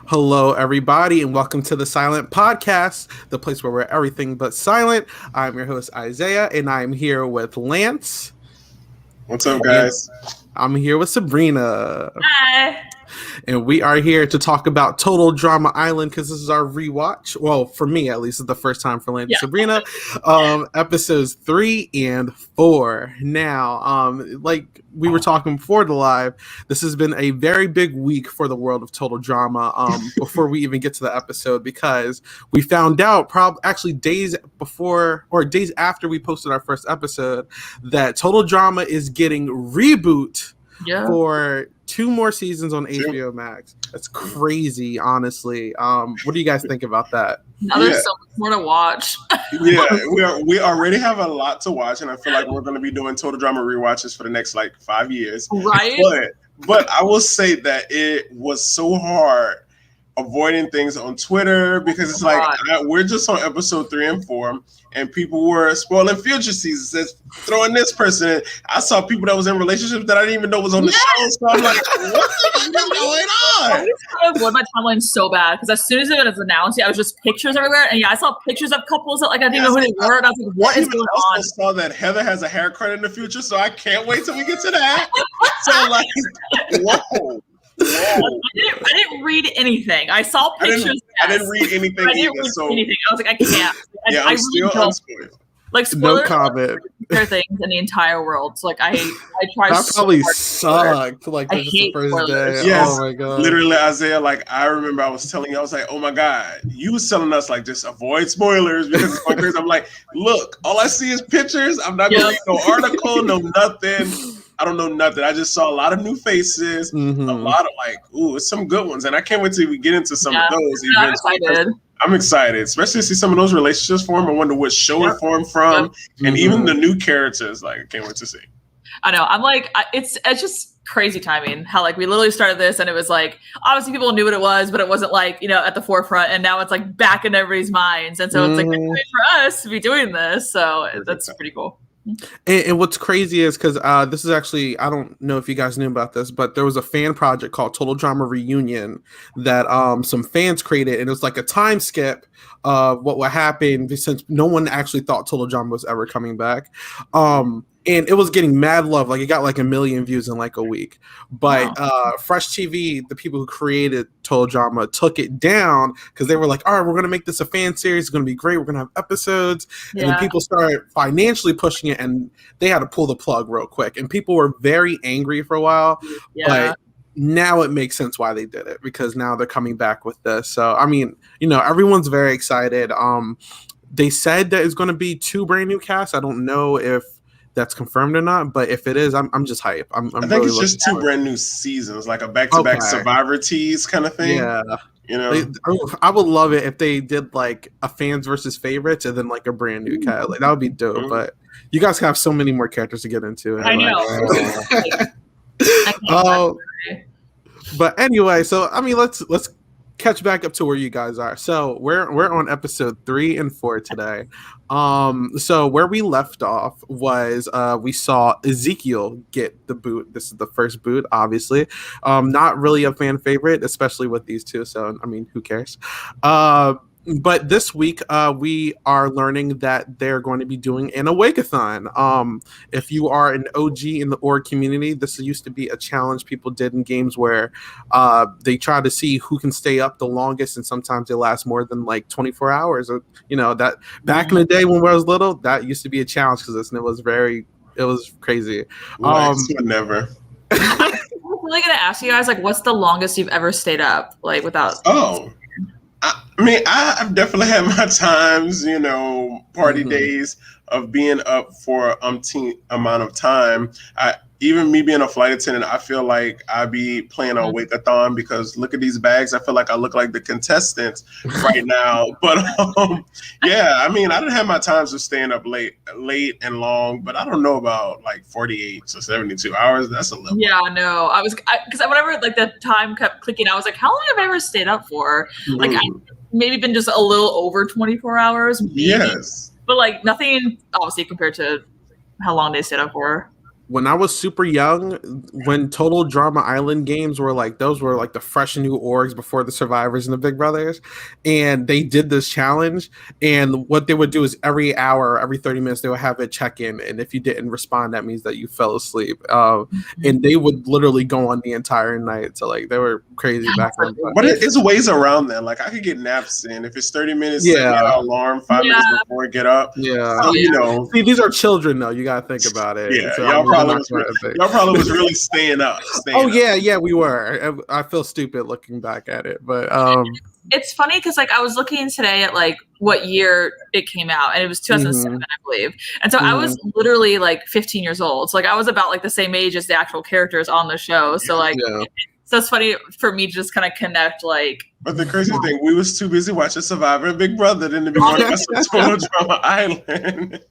Hello, everybody, and welcome to the Silent Podcast, the place where we're everything but silent. I'm your host, Isaiah, and I'm here with Lance. What's up, And guys? I'm here with Sabrina. Hi. And we are here to talk about Total Drama Island because this is our rewatch. Well, for me, at least, it's the first time for Lance and Sabrina. Episodes 3 and 4. Now, like we were talking before the live, this has been a very big week for the world of Total Drama before we even get to the episode, because we found out actually days before or days after we posted our first episode that Total Drama is getting reboot for 2 more seasons on HBO Max. That's crazy, honestly. What do you guys think about that? Now there's so much more to watch. we already have a lot to watch, and I feel like we're going to be doing Total Drama rewatches for the next 5 years. Right. But I will say that it was so hard avoiding things on Twitter because it's we're just on episode 3 and 4, and people were spoiling future seasons, throwing this person in. I saw people that was in relationships that I didn't even know was on the show, so I'm like, what's going on? I avoid my timeline so bad because as soon as it was announced, I was just pictures everywhere, and I saw pictures of couples that I didn't know who they were, and I was like, what is going on? I saw that Heather has a haircut in the future, so I can't wait till we get to that. So whoa. I didn't read anything. I saw pictures. I didn't read anything either. Anything. I was like, I can't. I'm still unspoiled. No comment. There are things in the entire world. So I try. That probably sucked. I just hate the first day. Yes, oh my god. Literally, Isaiah. I remember I was telling you, I was like, oh my god, you was telling us just avoid spoilers because it's crazy. I'm like, look, all I see is pictures. I'm not gonna read no article, no nothing. I don't know nothing. I just saw a lot of new faces, a lot of it's some good ones, and I can't wait till we get into some of those. I'm excited, especially to see some of those relationships form. I wonder what show it formed from, and even the new characters. I can't wait to see. I know. I'm it's just crazy timing. How we literally started this, and it was obviously people knew what it was, but it wasn't at the forefront, and now it's back in everybody's minds, and so it's good for us to be doing this. So that's pretty cool. And what's crazy is because this is actually, I don't know if you guys knew about this, but there was a fan project called Total Drama Reunion that some fans created, and it was like a time skip of what would happen since no one actually thought Total Drama was ever coming back. And it was getting mad love. It got 1 million views in a week. But Fresh TV, the people who created Total Drama, took it down because they were like, all right, we're going to make this a fan series. It's going to be great. We're going to have episodes. And then people started financially pushing it, and they had to pull the plug real quick. And people were very angry for a while. But now it makes sense why they did it, because now they're coming back with this. So, I mean, everyone's very excited. They said that it's going to be 2 brand new casts. I don't know if that's confirmed or not, but if it is, I'm just hype. I think really it's just 2 brand new seasons, a back-to-back Survivor tease kind of thing. Yeah, I would love it if they did a fans versus favorites and then a brand new cast. That would be dope. But you guys have so many more characters to get into. I know. But anyway, so I mean, let's catch back up to where you guys are. So we're on episode 3 and 4 today. So where we left off was we saw Ezekiel get the boot. This is the first boot, obviously. Not really a fan favorite, especially with these two. So I mean, who cares? But this week, we are learning that they're going to be doing an Wake-a-thon. If you are an OG in the org community, this used to be a challenge people did in games where they try to see who can stay up the longest, and sometimes they last more than 24 hours. Or, that back in the day when I was little, that used to be a challenge because it was crazy. Never. I'm really gonna ask you guys, what's the longest you've ever stayed up, without? I mean, I've definitely had my times, party days of being up for umpteen amount of time. Even me being a flight attendant, I feel like I be playing on Wake-a-thon because look at these bags. I feel like I look like the contestants right now. But I mean, I didn't have my times of staying up late and long, but I don't know about 48 to 72 hours. That's a little. Yeah, no, because whenever the time kept clicking, I was like, how long have I ever stayed up for? I maybe been just a little over 24 hours. Maybe. Yes. But nothing, obviously, compared to how long they stayed up for. when I was super young, when Total Drama Island games were like, those were like the fresh new orgs before the Survivors and the Big Brothers, and they did this challenge. And what they would do is every hour, every 30 minutes, they would have a check in, and if you didn't respond, that means that you fell asleep. And they would literally go on the entire night. So like they were crazy back then. But it's ways around that. Like I could get naps in if it's 30 minutes. Set me an alarm 5 minutes before I get up. Yeah, so, you know. See, these are children though. You gotta think about it. Yeah, so y'all probably was really staying up. Yeah, we were. I feel stupid looking back at it, but it's funny because like I was looking today at like what year it came out, and it was 2007, I believe. And so I was literally like 15 years old. So like I was about like the same age as the actual characters on the show. So like. Yeah. So it's funny for me to just kind of connect, like. But the crazy thing, we was too busy watching Survivor and Big Brother than to be watching Total Drama Island.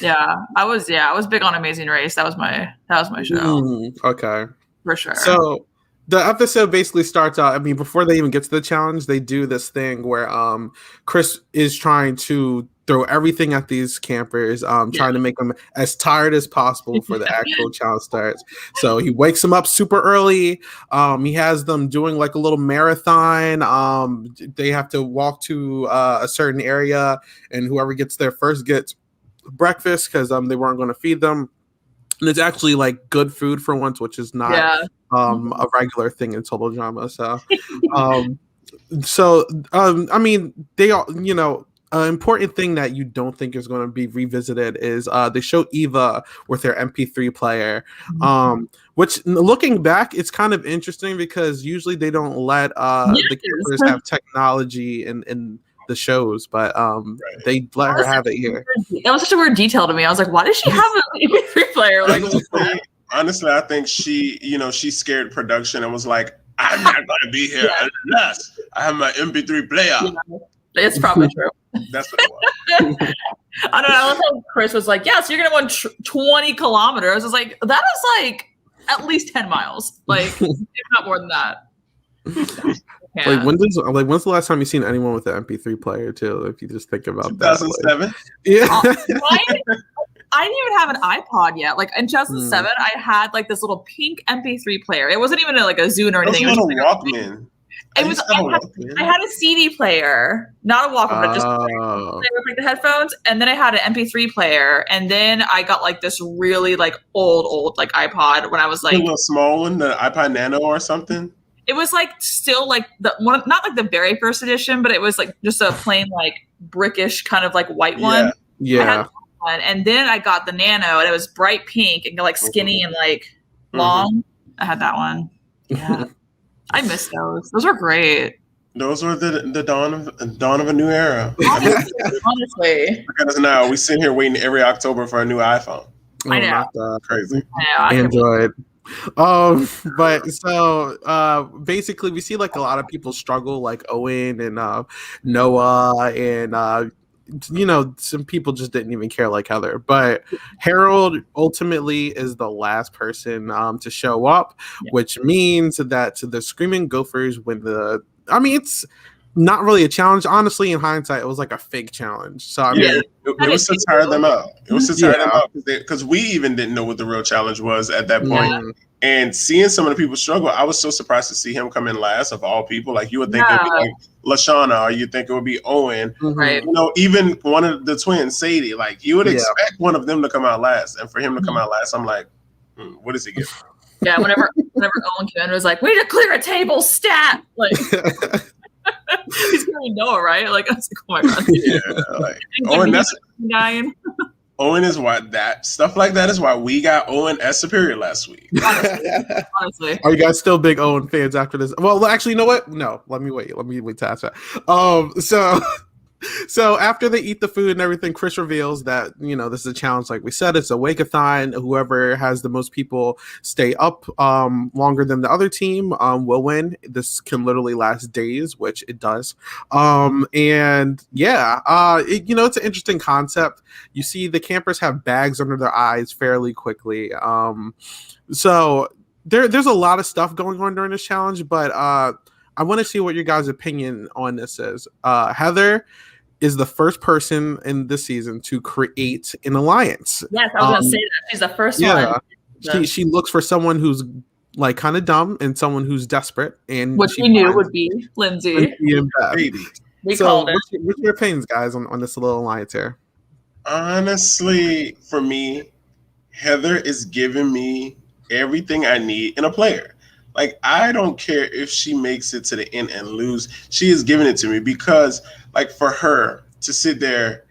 Yeah, I was big on Amazing Race. That was my show. Okay, for sure. So the episode basically starts out. I mean, before they even get to the challenge, they do this thing where Chris is trying to throw everything at these campers, trying to make them as tired as possible for the actual challenge starts. So he wakes them up super early. He has them doing like a little marathon. They have to walk to a certain area, and whoever gets there first gets breakfast because they weren't going to feed them. And it's actually like good food for once, which is not a regular thing in Total Drama. So, I mean, they all, you know. An important thing that you don't think is going to be revisited is they show Eva with their MP3 player, which looking back, it's kind of interesting because usually they don't let the campers have technology in the shows, but they let her have it here. That was such a weird detail to me. I was like, why does she have an MP3 player? Like, honestly, I think she scared production and was like, I'm not going to be here unless I have my MP3 player. Yeah. It's probably true. That's what it was. I don't know. I love how Chris was like, "Yes, you're gonna run 20 kilometers." I was like, "That is like at least 10 miles, like if not more than that." Like when's the last time you seen anyone with an MP3 player too? If you just think about 2007. Yeah. I didn't even have an iPod yet. Like in 2007, I had like this little pink MP3 player. It wasn't even like a Zune or anything. It was a little Walkman. I had a CD player, not a Walkman, but just like the headphones. And then I had an MP3 player. And then I got like this really like old like iPod when I was like a little small one, the iPod Nano or something. It was like still like the one, not like the very first edition, but it was like just a plain like brickish kind of like white one. Yeah. I had that one. And then I got the Nano, and it was bright pink and like skinny and like long. I had that one. Yeah. I miss those. Those were great. Those were the dawn of a new era. Honestly. Because now we sit here waiting every October for a new iPhone. I know. Crazy. I know. Android. But so basically we see like a lot of people struggle, like Owen and Noah and you know, some people just didn't even care like Heather, but Harold ultimately is the last person to show up, which means that the Screaming Gophers win it's not really a challenge. Honestly, in hindsight, it was like a fake challenge. So I mean, it was to tire them up. It was to tire them up because we even didn't know what the real challenge was at that point. And seeing some of the people struggle, I was so surprised to see him come in last of all people. Like you would think it'd be like Lashana, or you think it would be Owen. Right. You know, even one of the twins, Sadie. Like you would expect one of them to come out last, and for him to come out last, I'm like, what does he get? Yeah. Whenever Owen came in, it was like, way to clear a table, stat. Like. He's gonna Noah, right? Like, I was like, oh my god. Yeah, like Owen. Owen is why that stuff like that is why we got Owen as superior last week. Honestly. Are you guys still big Owen fans after this? Well, actually, you know what? No, let me wait to ask that. So after they eat the food and everything, Chris reveals that, you know, this is a challenge. Like we said, it's a Wake-a-thon. Whoever has the most people stay up longer than the other team will win. This can literally last days, which it does. It's an interesting concept. You see the campers have bags under their eyes fairly quickly. So there's a lot of stuff going on during this challenge, but I want to see what your guys' opinion on this is. Heather is the first person in this season to create an alliance. Yes, I was going to say that. She's the first one. She looks for someone who's like kind of dumb and someone who's desperate, and which we knew would be Lindsay. Baby. We called it. What's your opinions, guys, on this little alliance here? Honestly, for me, Heather is giving me everything I need in a player. Like, I don't care if she makes it to the end and lose. She is giving it to me because, like, for her to sit there,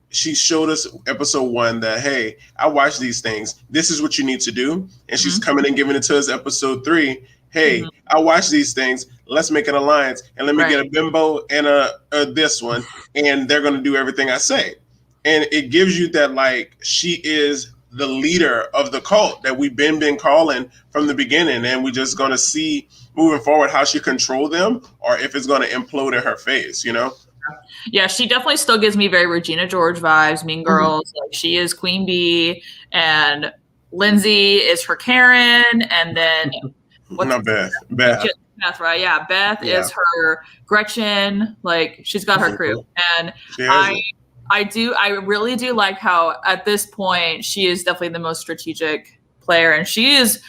she showed us episode 1 that, hey, I watch these things. This is what you need to do. And she's coming and giving it to us episode 3. Hey, I watch these things. Let's make an alliance. And let me get a bimbo and a this one. And they're going to do everything I say. And it gives you that, like, she is the leader of the cult that we've been calling from the beginning. And we're just going to see moving forward how she control them or if it's going to implode in her face, you know? Yeah, she definitely still gives me very Regina George vibes, Mean Girls. Like, she is Queen Bee, and Lindsay is her Karen, and then not Beth. Beth, right? Yeah, Beth is her Gretchen. Like, she's got her crew, and I really do like how at this point she is definitely the most strategic player, and she is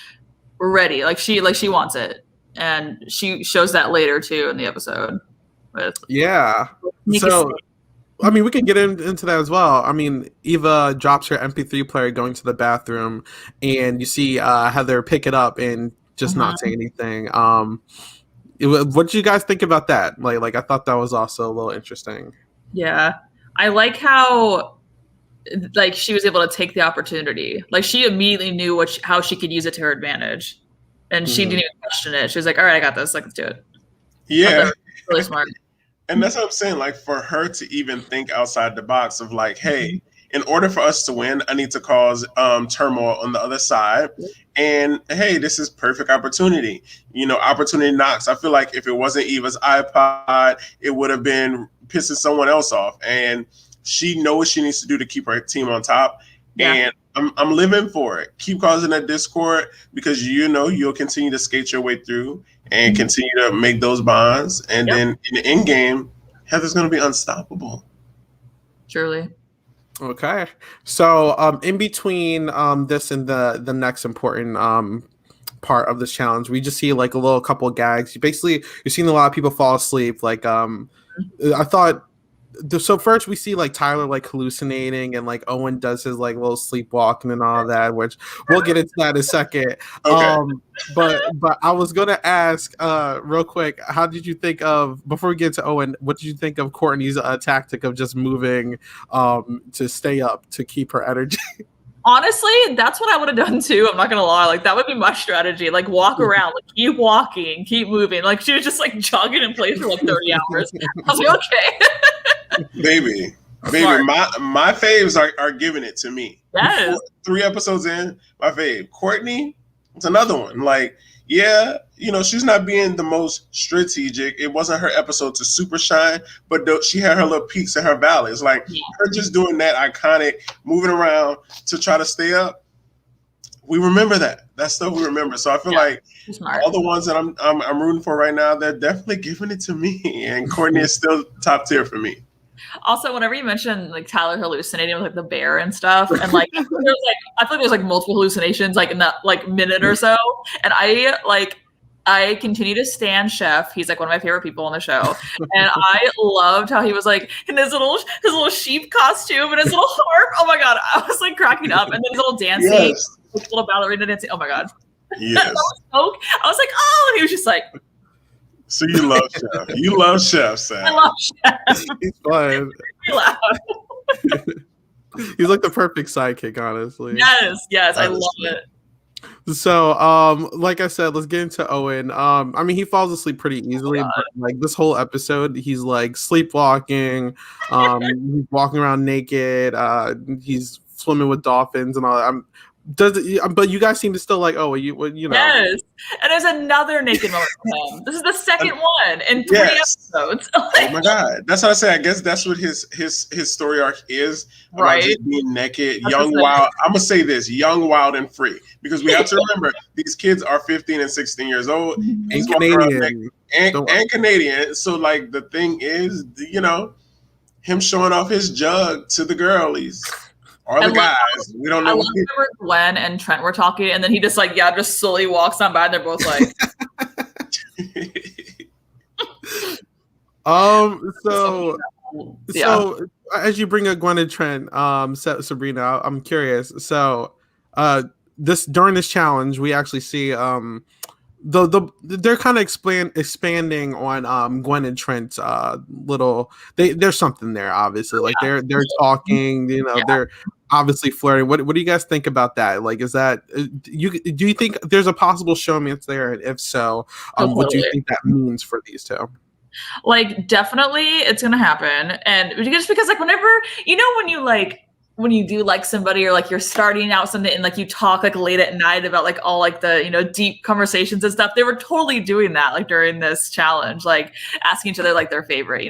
ready. Like she wants it, and she shows that later too in the episode. So, I mean, we can get into that as well. I mean, Eva drops her MP3 player going to the bathroom, and you see Heather pick it up and just not say anything. What did you guys think about that? Like I thought that was also a little interesting. Yeah, I like how like she was able to take the opportunity. Like, she immediately knew how she could use it to her advantage, and she didn't even question it. She was like, "All right, I got this. Like, let's do it." Yeah, really smart. And that's what I'm saying. Like, for her to even think outside the box of like, hey, in order for us to win, I need to cause turmoil on the other side. And hey, this is perfect opportunity. You know, opportunity knocks. I feel like if it wasn't Eva's iPod, it would have been pissing someone else off. And she knows what she needs to do to keep her team on top. Yeah. And I'm living for it. Keep causing that discord because you know you'll continue to skate your way through and continue to make those bonds. And then in the end game, Heather's going to be unstoppable. Surely. Okay. So in between this and the next important part of this challenge, we just see like a little couple of gags. You're seeing a lot of people fall asleep. Like I thought. So first we see like Tyler like hallucinating, and like Owen does his like little sleepwalking and all that, which we'll get into that in a second. Okay. But I was gonna ask real quick, how did you think of, before we get to Owen, what did you think of Courtney's tactic of just moving to stay up to keep her energy? Honestly, that's what I would have done too. I'm not gonna lie. Like, that would be my strategy. Like, walk around, like, keep walking, keep moving. Like, she was just like jogging in place for like 30 hours. I was like, okay. Baby, my faves are giving it to me. Yes. 3 episodes in, my fave. Courtney, it's another one. Like, yeah, you know, she's not being the most strategic. It wasn't her episode to super shine, but she had her little peaks and her valleys. Like, her just doing that iconic, moving around to try to stay up. We remember that. That's stuff we remember. So I feel like all the ones that I'm rooting for right now, they're definitely giving it to me. And Courtney is still top tier for me. Also, whenever you mention like Tyler hallucinating with like the bear and stuff, and like I feel like there's like multiple hallucinations like in that like minute or so, and I continue to stan Chef. He's like one of my favorite people on the show, and I loved how he was like in his little sheep costume and his little harp. Oh my god, I was like cracking up, and then his little dancing, his little ballerina dancing. Oh my god, yes. I was like, oh, and he was just like. So you love Chef. You love Chef, Sam. I love Chef. He's fun. Loud. He's like the perfect sidekick, honestly. Yes, I love it. So, like I said, let's get into Owen. I mean, he falls asleep pretty easily, but like this whole episode, he's like sleepwalking, he's walking around naked, he's swimming with dolphins and all that. But you guys seem to still like, you know. Yes, and there's another naked moment for him. This is the second one in 3 episodes. Oh my god, that's what I say. I guess that's what his story arc is. Right, just being naked, young, wild. I'm gonna say this: young, wild, and free. Because we have to remember these kids are 15 and 16 years old, and Canadian, and Canadian. So like the thing is, you know, him showing off his jug to the girlies. or the guys. We don't know. I remember Gwen and Trent were talking, and then he just just slowly walks on by, and they're both like. So as you bring up Gwen and Trent, Sabrina, I'm curious. So, during this challenge, we actually see they're kind of expanding on Gwen and Trent's there's something there, obviously. Like they're talking, they're obviously flirting. What do you guys think about that? Like, is that do you think there's a possible showmance there? And if so, what do you think that means for these two? Like, definitely it's gonna happen. And just because like whenever when you do like somebody, or like you're starting out something and like you talk like late at night about like all like the deep conversations and stuff, they were totally doing that like during this challenge, like asking each other like their favorite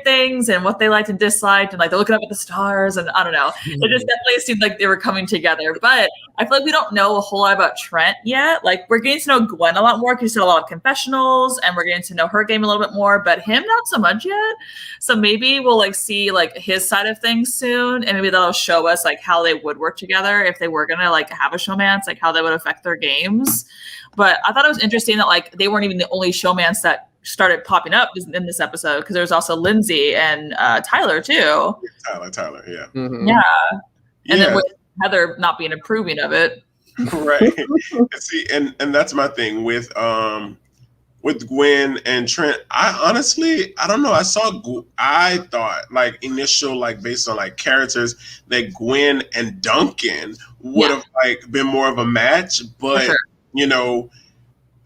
things and what they liked and disliked, and like they're looking up at the stars, and I don't know, it just definitely seemed like they were coming together. But I feel like we don't know a whole lot about Trent yet. Like, we're getting to know Gwen a lot more because he's did a lot of confessionals, and we're getting to know her game a little bit more, but him not so much yet. So maybe we'll like see like his side of things soon, and maybe that'll show us like how they would work together if they were gonna like have a showmance, like how they would affect their games. But I thought it was interesting that like they weren't even the only showmance that started popping up in this episode, because there's also Lindsay and Tyler too. Tyler, yeah. Mm-hmm. Yeah. And then with Heather not being approving of it. Right. See, and that's my thing with Gwen and Trent. I don't know. I thought like initial, like based on like characters, that Gwen and Duncan would have like been more of a match, but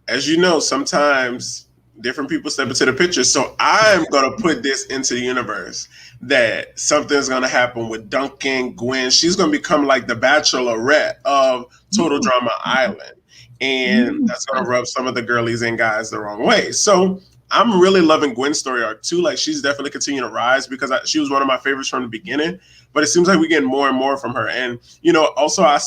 as you know, sometimes different people step into the picture. So I'm going to put this into the universe that something's going to happen with Duncan, Gwen. She's going to become like the bachelorette of Total Drama Island. And that's going to rub some of the girlies and guys the wrong way. So I'm really loving Gwen's story arc too. Like, she's definitely continuing to rise, because she was one of my favorites from the beginning. But it seems like we get more and more from her. And, also I,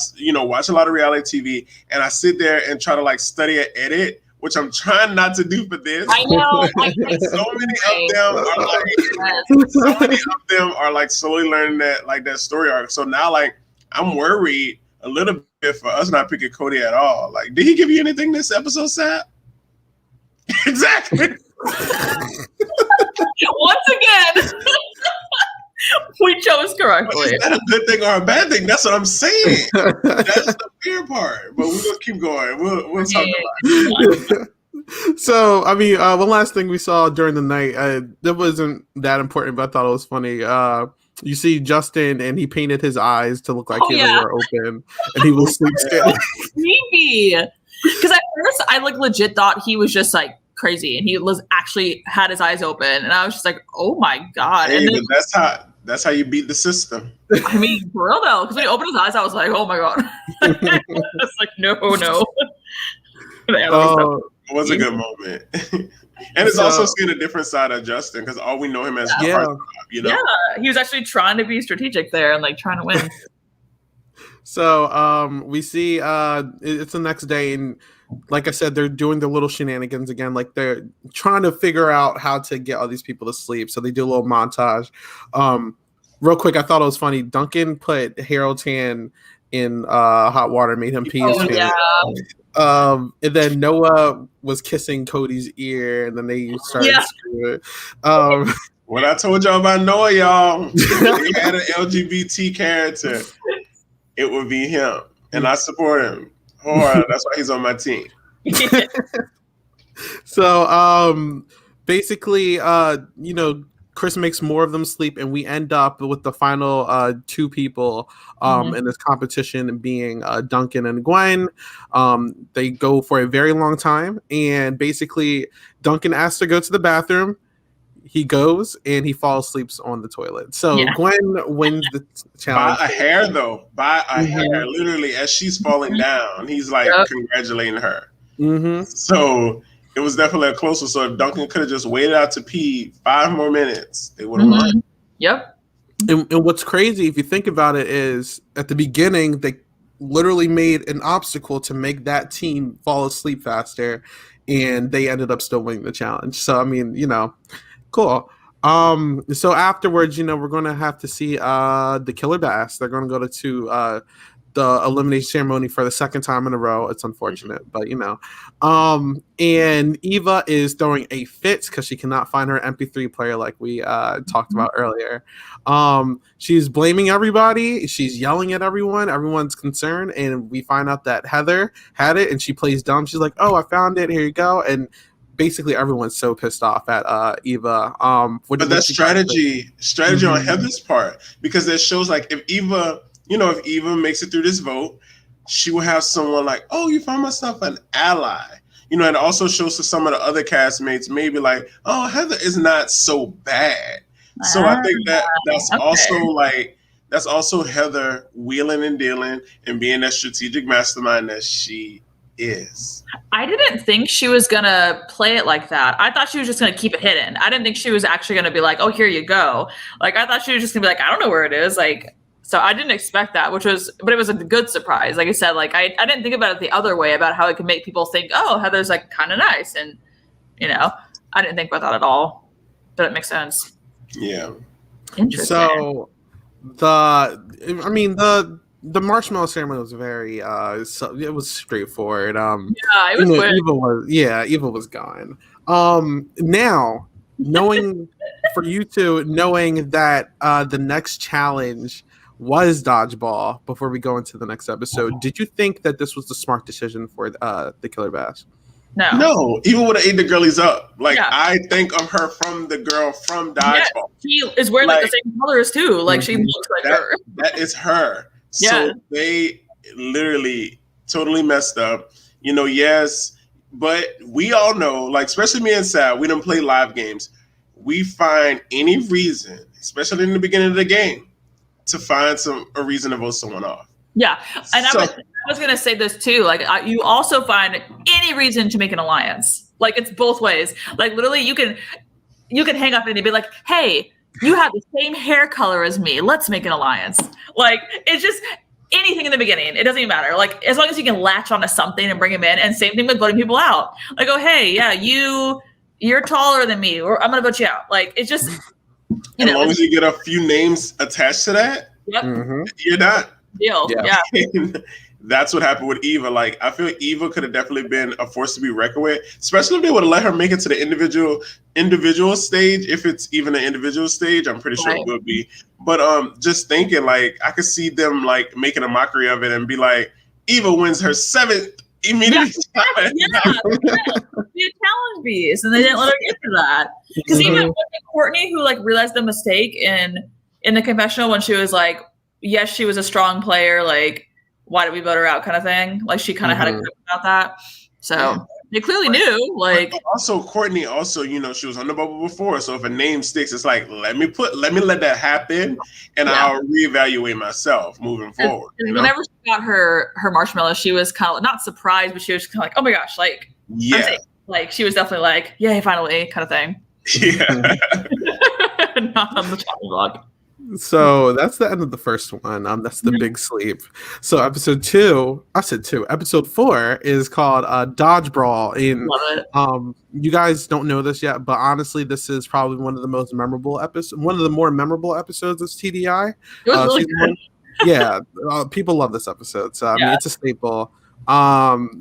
watch a lot of reality TV, and I sit there and try to like study and edit, which I'm trying not to do for this. I know. So many of them are like slowly learning that story arc. So now like I'm worried a little bit for us not picking Cody at all. Like, did he give you anything this episode, Sat? Exactly. Once again, we chose correctly. Is that a good thing or a bad thing? That's what I'm saying. That's the fear part. But we'll just keep going. We'll talk about it. So, I mean, one last thing we saw during the night, that wasn't that important, but I thought it was funny. You see Justin, and he painted his eyes to look like his were open, and he was sleep still. Creepy. Because at first, I like legit thought he was just like crazy, and he was actually had his eyes open, and I was just like, "Oh my god!" Hey, and then, that's how you beat the system. I mean, for real though, because when he opened his eyes, I was like, "Oh my god!" It's like, no. It was a good moment. And it's also seeing a different side of Justin, because all we know him as Yeah, he was actually trying to be strategic there and like trying to win. So we see it's the next day, and like I said, they're doing their little shenanigans again. Like, they're trying to figure out how to get all these people to sleep. So they do a little montage. Real quick, I thought it was funny. Duncan put Harold's hand in hot water, made him pee his pants. Yeah. And then Noah was kissing Cody's ear, and then they started screwing. When I told y'all about Noah, y'all, he had an LGBT character, it would be him. And I support him. That's why he's on my team. So basically, Chris makes more of them sleep, and we end up with the final two people in this competition being Duncan and Gwen. They go for a very long time, and basically Duncan asks to go to the bathroom. He goes, and he falls asleep on the toilet. So Gwen wins the challenge. By a hair, though. By a hair. Literally, as she's falling down, he's like congratulating her. So it was definitely a close one. So if Duncan could have just waited out to pee 5 more minutes, they would have won. Yep. And what's crazy, if you think about it, is at the beginning, they literally made an obstacle to make that team fall asleep faster, and they ended up still winning the challenge. So, I mean, cool. So afterwards, we're gonna have to see the Killer Bass. They're gonna go to the elimination ceremony for the second time in a row. It's unfortunate, but and Eva is throwing a fit because she cannot find her MP3 player like we talked about earlier. She's blaming everybody. She's yelling at everyone. Everyone's concerned, and we find out that Heather had it, and she plays dumb. She's like, "Oh, I found it. Here you go." And basically, everyone's so pissed off at Eva. But that's strategy on Heather's part, because it shows like if Eva makes it through this vote, she will have someone like, "Oh, you found myself an ally." It also shows to some of the other castmates maybe like, "Oh, Heather is not so bad." So I think that's also Heather wheeling and dealing and being that strategic mastermind that she is. I didn't think she was gonna play it like that. I thought she was just gonna keep it hidden. I didn't think she was actually gonna be like, "Oh, here you go." Like I thought she was just gonna be like, "I don't know where it is." Like, so I didn't expect that, but it was a good surprise. Like I said, like I didn't think about it the other way about how it could make people think, "Oh, Heather's like kind of nice," and I didn't think about that at all. But it makes sense. Yeah. Interesting. So the marshmallow ceremony was very it was straightforward. Yeah, it was weird. Eva was gone. Now knowing that the next challenge was dodgeball before we go into the next episode, did you think that this was the smart decision for the Killer Bass? No, Eva would have ate the girlies up. Like I think of her from the girl from dodgeball. Yeah, she is wearing like the same colors too. Like she looks like her. That is her. So they literally totally messed up. Yes, but we all know, like especially me and Sal, we don't play live games. We find any reason, especially in the beginning of the game, to find a reason to vote someone off. Yeah, and I was gonna say this too. Like you also find any reason to make an alliance. Like it's both ways. Like literally, you can hang up and be like, "Hey, you have the same hair color as me. Let's make an alliance." Like it's just anything in the beginning. It doesn't even matter. Like as long as you can latch onto something and bring them in. And same thing with voting people out. Like, oh hey, yeah, you're taller than me, or I'm gonna vote you out. Like it's just as long as you get a few names attached to that, you're done. Deal. Yeah. That's what happened with Eva. Like I feel Eva could have definitely been a force to be reckoned with, especially if they would have let her make it to the individual stage. If it's even an individual stage, I'm pretty sure it will be. But just thinking, like I could see them like making a mockery of it and be like, Eva wins her 7th immediate challenge. Be a challenge beast, and they didn't let her get to that. Because even Courtney, who like realized the mistake in the confessional when she was like, yes, she was a strong player, like why did we vote her out kind of thing. Like she kind of had a grip about that. So they clearly knew. Like also Courtney she was on the bubble before. So if a name sticks, it's like let me let that happen and I'll reevaluate myself moving forward. Whenever she got her marshmallow, she was kind of not surprised, but she was kind of like, oh my gosh, like like she was definitely like, yay, finally kind of thing. Yeah. Not on the chocolate block. So that's the end of the first one. That's the big sleep. So episode 4 is called Dodge Brawl. You guys don't know this yet, but honestly, this is probably one of the most memorable episodes, one of the more memorable episodes of TDI. It was really good. Yeah, people love this episode. So I mean, it's a staple.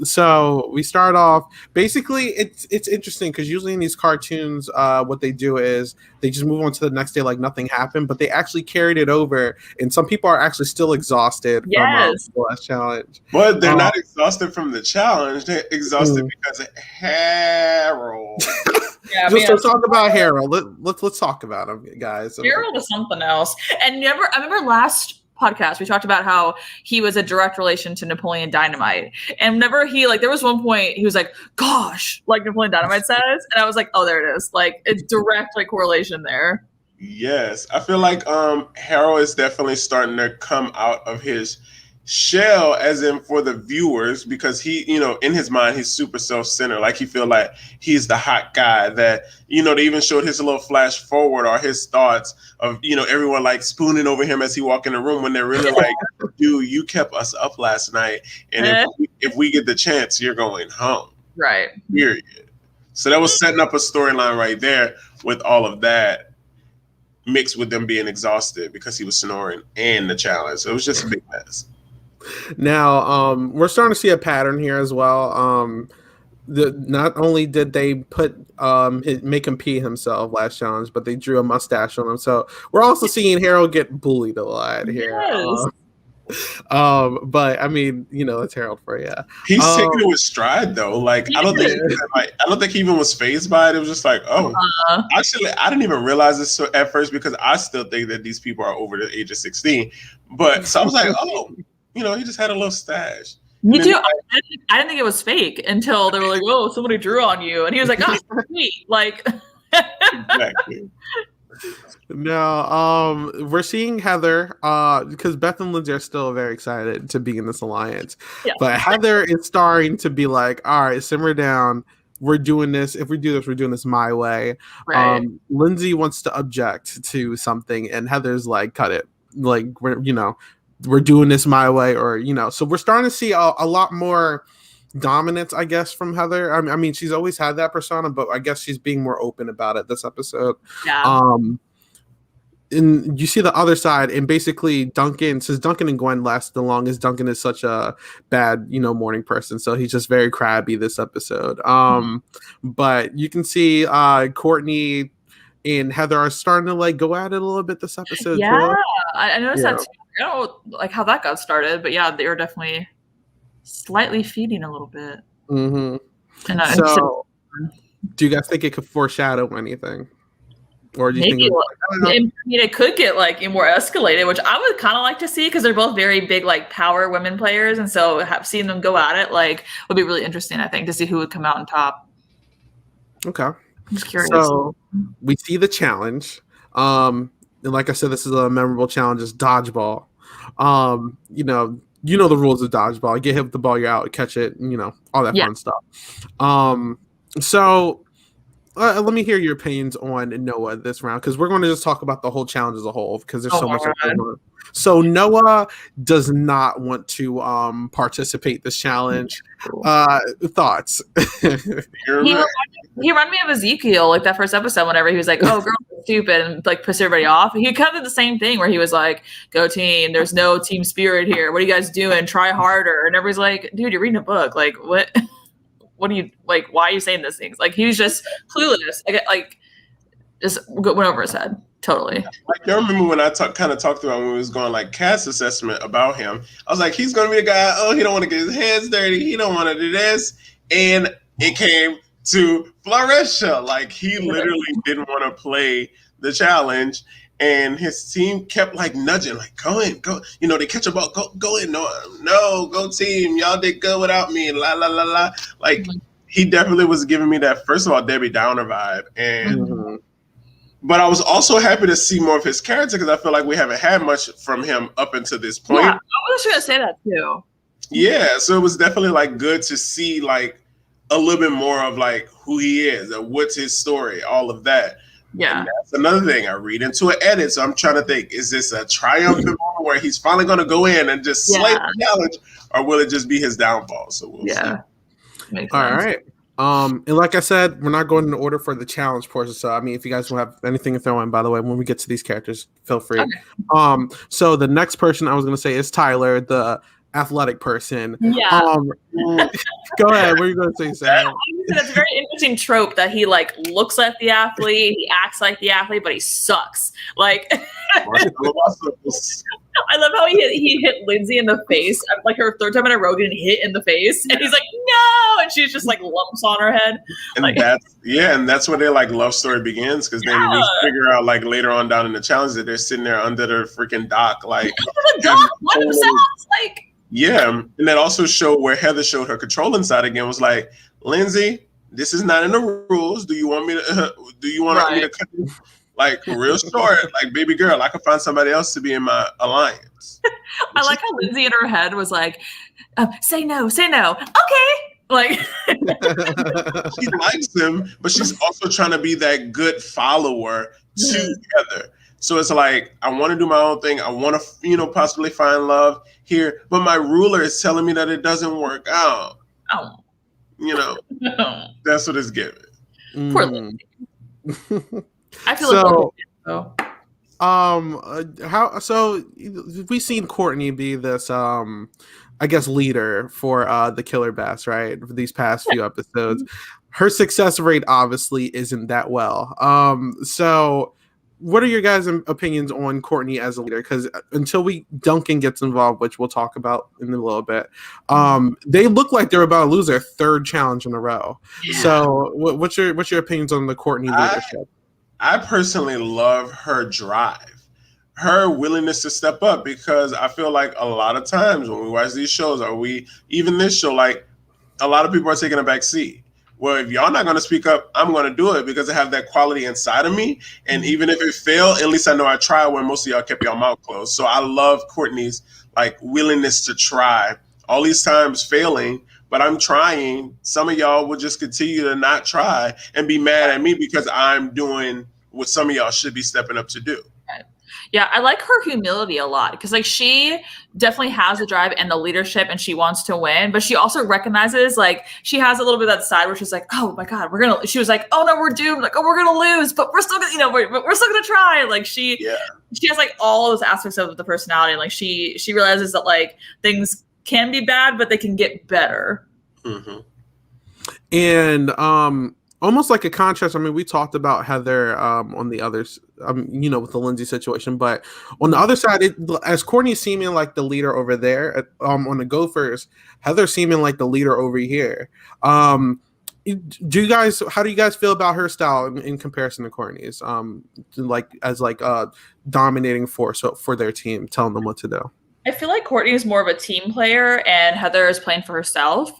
So we start off basically it's interesting because usually in these cartoons what they do is they just move on to the next day like nothing happened, but they actually carried it over and some people are actually still exhausted from the last challenge. But they're not exhausted from the challenge, they're exhausted because of Harold. Let's talk about Harold. Let's talk about him, guys. Harold is something else. And I remember last podcast we talked about how he was a direct relation to Napoleon Dynamite, and whenever there was one point he was like, gosh, like Napoleon Dynamite says, and I was like, oh, there it is, like it's direct correlation there. Yes, I feel like Harold is definitely starting to come out of his shell, as in for the viewers, because he, in his mind, he's super self-centered. Like he feel like he's the hot guy that, they even showed his little flash forward or his thoughts of, everyone like spooning over him as he walk in the room when they're really like, dude, you kept us up last night. And if we get the chance, you're going home. Right. Period. So that was setting up a storyline right there with all of that. mixed with them being exhausted because he was snoring and the challenge. So it was just a big mess. Now, we're starting to see a pattern here as well. Not only did they make him pee himself last challenge, but they drew a mustache on him. So we're also seeing Harold get bullied a lot here. Yes. But I mean, it's Harold for you. He's taking it with stride though. Like I don't think he even was fazed by it. It was just like, actually, I didn't even realize this at first because I still think that these people are over the age of 16. But so I was like, he just had a little stash. Me too. I didn't think it was fake until they were like, "Oh, somebody drew on you," and he was like, "Oh, sweet." Like, exactly. No, we're seeing Heather because Beth and Lindsay are still very excited to be in this alliance. Yeah. But Heather is starting to be like, all right, simmer down. We're doing this. If we do this, we're doing this my way. Right. Lindsay wants to object to something, and Heather's like, cut it. Like, we're doing this my way, or so we're starting to see a lot more dominance, I guess, from Heather. I mean, she's always had that persona, but I guess she's being more open about it this episode. Yeah. And you see the other side, and basically Duncan and Gwen last the longest. Duncan is such a bad, morning person, so he's just very crabby this episode. But you can see Courtney and Heather are starting to like go at it a little bit this episode. Yeah, I noticed that too. I don't know like how that got started, but yeah, they were definitely slightly feeding a little bit. Mm-hmm. So, do you guys think it could foreshadow anything? Or do you think it could get like more escalated, which I would kind of like to see because they're both very big like power women players, and so seeing them go at it like would be really interesting. I think to see who would come out on top. Okay, I'm just curious. So we see the challenge, and like I said, this is a memorable challenge. It's dodgeball. You know the rules of dodgeball. Get hit with the ball, you're out. Catch it, all that fun stuff. So. Let me hear your opinions on Noah this round, because we're going to just talk about the whole challenge as a whole, because there's so much going on. So Noah does not want to participate this challenge. Thoughts? He reminded me of Ezekiel, like that first episode, whenever he was like, "Oh, girls are stupid," and like pissed everybody off. He kind of did the same thing where he was like, "Go team! There's no team spirit here. What are you guys doing? Try harder." And everybody's like, "Dude, you're reading a book. Like what?" What do you like? Why are you saying these things? Like he was just clueless. Like just went over his head totally. Like I remember when I kind of talked about when we was going like cast assessment about him. I was like, he's gonna be a guy. Oh, he don't want to get his hands dirty. He don't want to do this. And it came to Floresha. Like he literally didn't want to play the challenge. And his team kept like nudging, like go in, go. They catch a ball, go in. No, go team. Y'all did good without me. La la la la. Like he definitely was giving me that first of all Debbie Downer vibe, and but I was also happy to see more of his character because I feel like we haven't had much from him up until this point. Yeah, I was gonna say that too. Yeah, so it was definitely like good to see like a little bit more of like who he is and what's his story, all of that. Yeah, and that's another thing. I read into an edit, so I'm trying to think: is this a triumphant moment where he's finally going to go in and just slay the challenge, or will it just be his downfall? So we'll see. Makes all sense. right. And like I said, we're not going in order for the challenge portion. So I mean, if you guys will have anything to throw in, by the way, when we get to these characters, feel free. Okay. So the next person I was going to say is Tyler, the athletic person. Yeah. Go ahead. What are you going to say, Sam? It's a very interesting trope that he like looks like the athlete, he acts like the athlete, but he sucks. Like, I love how he hit Lindsay in the face. Like her third time in a row, didn't hit in the face, and he's like, "No!" and she's just like lumps on her head. And like, that's where their like love story begins, because then we figure out like later on down in the challenge that they're sitting there under the freaking dock, like the dock, one themselves, like. Yeah, and that also showed where Heather showed her controlling side again. Was like, Lindsay, this is not in the rules. Do you want me to? Do you want me to cut you? Like real short? Like, baby girl, I can find somebody else to be in my alliance. I like how Lindsay in her head was like, "Say no, okay." Like she likes him, but she's also trying to be that good follower to Heather. So it's like, I want to do my own thing. I want to, possibly find love here, but my ruler is telling me that it doesn't work out. Oh, that's what it's giving. Poor Lindsay. I feel so. like How so? We've seen Courtney be this I guess leader for the Killer Bass, right? For these past few episodes, her success rate obviously isn't that well. So what are your guys' opinions on Courtney as a leader? Because until Duncan gets involved, which we'll talk about in a little bit, they look like they're about to lose their third challenge in a row. Yeah. So what's your opinions on the Courtney leadership? I personally love her drive, her willingness to step up, because I feel like a lot of times when we watch these shows, even this show, like a lot of people are taking a back seat. Well, if y'all not going to speak up, I'm going to do it because I have that quality inside of me. And even if it failed, at least I know I tried, when most of y'all kept your mouth closed. So I love Courtney's like willingness to try, all these times failing, but I'm trying. Some of y'all will just continue to not try and be mad at me because I'm doing what some of y'all should be stepping up to do. Yeah, I like her humility a lot because like she definitely has the drive and the leadership and she wants to win, but she also recognizes like she has a little bit of that side where she's like, oh my God, she was like, oh no, we're doomed. Like, oh, we're going to lose, but we're still going to, we're still going to try. Like she has like all those aspects of the personality. And like she realizes that like things can be bad, but they can get better. Mm-hmm. And, almost like a contrast. I mean, we talked about Heather on the others, with the Lindsay situation, but on the other side, as Courtney seeming like the leader over there on the Gophers, Heather seeming like the leader over here. How do you guys feel about her style in comparison to Courtney's? Dominating force for their team, telling them what to do. I feel like Courtney is more of a team player, and Heather is playing for herself.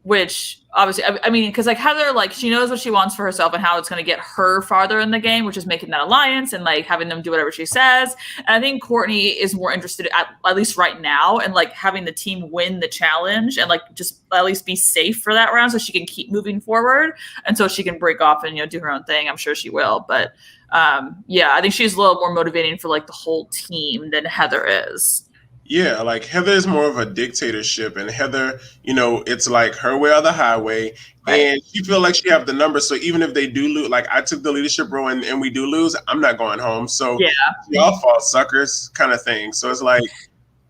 Which obviously, I mean, because like Heather, like she knows what she wants for herself and how it's going to get her farther in the game, which is making that alliance and like having them do whatever she says. And I think Courtney is more interested, at least right now, in like having the team win the challenge and like just at least be safe for that round so she can keep moving forward and so she can break off and do her own thing. I'm sure she will, but I think she's a little more motivating for like the whole team than Heather is. Yeah, like Heather is more of a dictatorship, and Heather, it's like her way or the highway, right. And she feel like she have the numbers. So even if they do lose, like I took the leadership role and we do lose, I'm not going home. So y'all fall suckers kind of thing. So it's like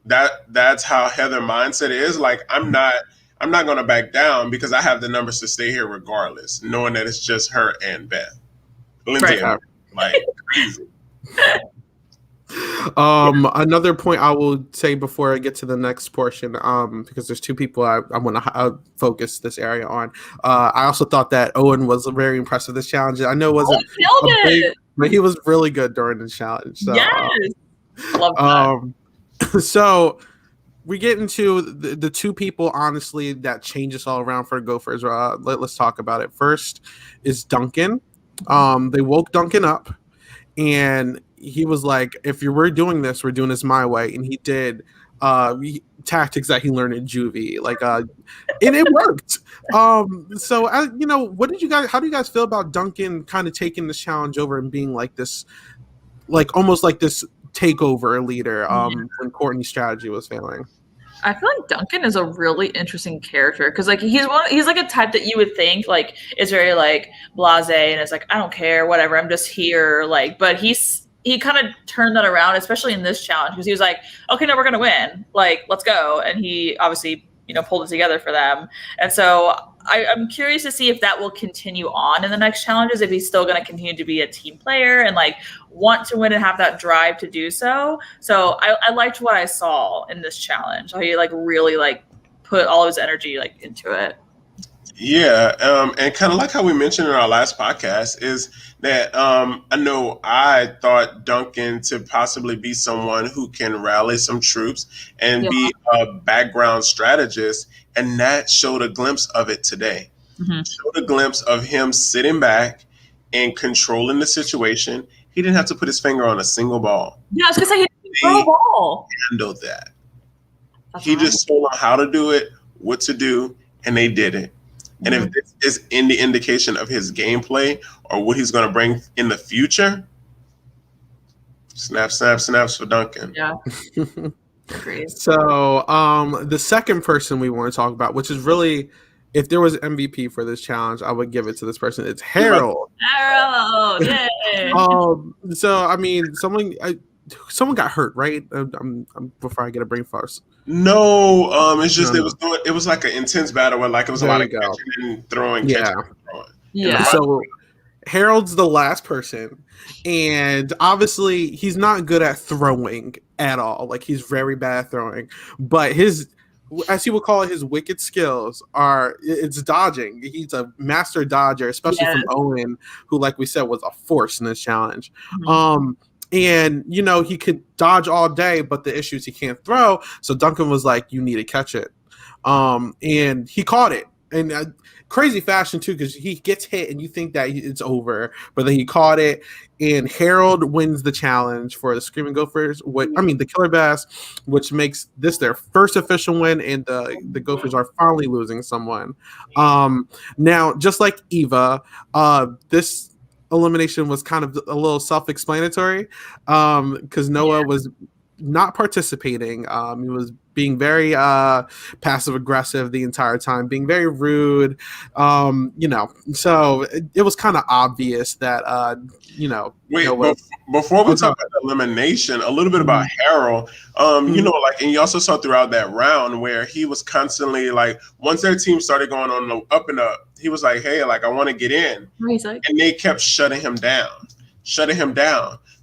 that's how Heather mindset is. Like I'm not going to back down because I have the numbers to stay here regardless, knowing that it's just her and Beth. Lindsay, right. Like crazy. Another point I will say before I get to the next portion, because there's two people I want to focus this area on. I also thought that Owen was very impressive this challenge. I know it wasn't big, but he was really good during the challenge. So, yes, love that. So we get into the two people, honestly, that change us all around for Gophers. Let's talk about it. First is Duncan. They woke Duncan up, and he was like, if we're doing this my way. And he did tactics that he learned in juvie, and it worked. So how do you guys feel about Duncan kind of taking this challenge over and being like this, like almost like this takeover leader when Courtney's strategy was failing? I feel like Duncan is a really interesting character because like he's like a type that you would think like is very like blasé and it's like I don't care, whatever, I'm just here, like, but he kind of turned that around, especially in this challenge, because he was like, okay, no, we're going to win. Like, let's go. And he obviously, pulled it together for them. And so I'm curious to see if that will continue on in the next challenges, if he's still going to continue to be a team player and like want to win and have that drive to do so. So I liked what I saw in this challenge. How he like really like put all his energy like into it. Yeah, and kind of like how we mentioned in our last podcast is that I know I thought Duncan to possibly be someone who can rally some troops and be a background strategist, and that showed a glimpse of it today. Mm-hmm. Showed a glimpse of him sitting back and controlling the situation. He didn't have to put his finger on a single ball. Yeah, I was gonna say he didn't throw a ball. Handled that. He just told them how to do it, what to do, and they did it. And if this is any indication of his gameplay or what he's going to bring in the future, snaps for Duncan. Yeah. Agreed. So the second person we want to talk about, which is really, if there was MVP for this challenge, I would give it to this person. It's Harold. Harold, yay! So I mean, someone got hurt, right? Before I get a brain farce. No, it's just No. it was like an intense battle where like it was a There lot you of go. catching and throwing, Yeah. catching and throwing. Yeah. So Harold's the last person, and obviously he's not good at throwing at all. Like he's very bad at throwing, but his, as he would call it, his wicked skills it's dodging. He's a master dodger, especially from Owen, who, like we said, was a force in this challenge. Mhm. And he could dodge all day, but the issue is he can't throw. So Duncan was like, "You need to catch it," and he caught it. And crazy fashion too, because he gets hit and you think that it's over, but then he caught it, and Harold wins the challenge for the Screaming Gophers. The Killer Bass, which makes this their first official win, and the Gophers are finally losing someone. Now, just like Eva, this elimination was kind of a little self-explanatory, because Noah was not participating. He was being very passive aggressive the entire time, being very rude. So it was kind of obvious that Wait, Noah, before we talk about the elimination, a little bit about Harold. Like, and you also saw throughout that round where he was constantly like, once their team started going on the up and up, he was like, "Hey, like I want to get in," and they kept shutting him down.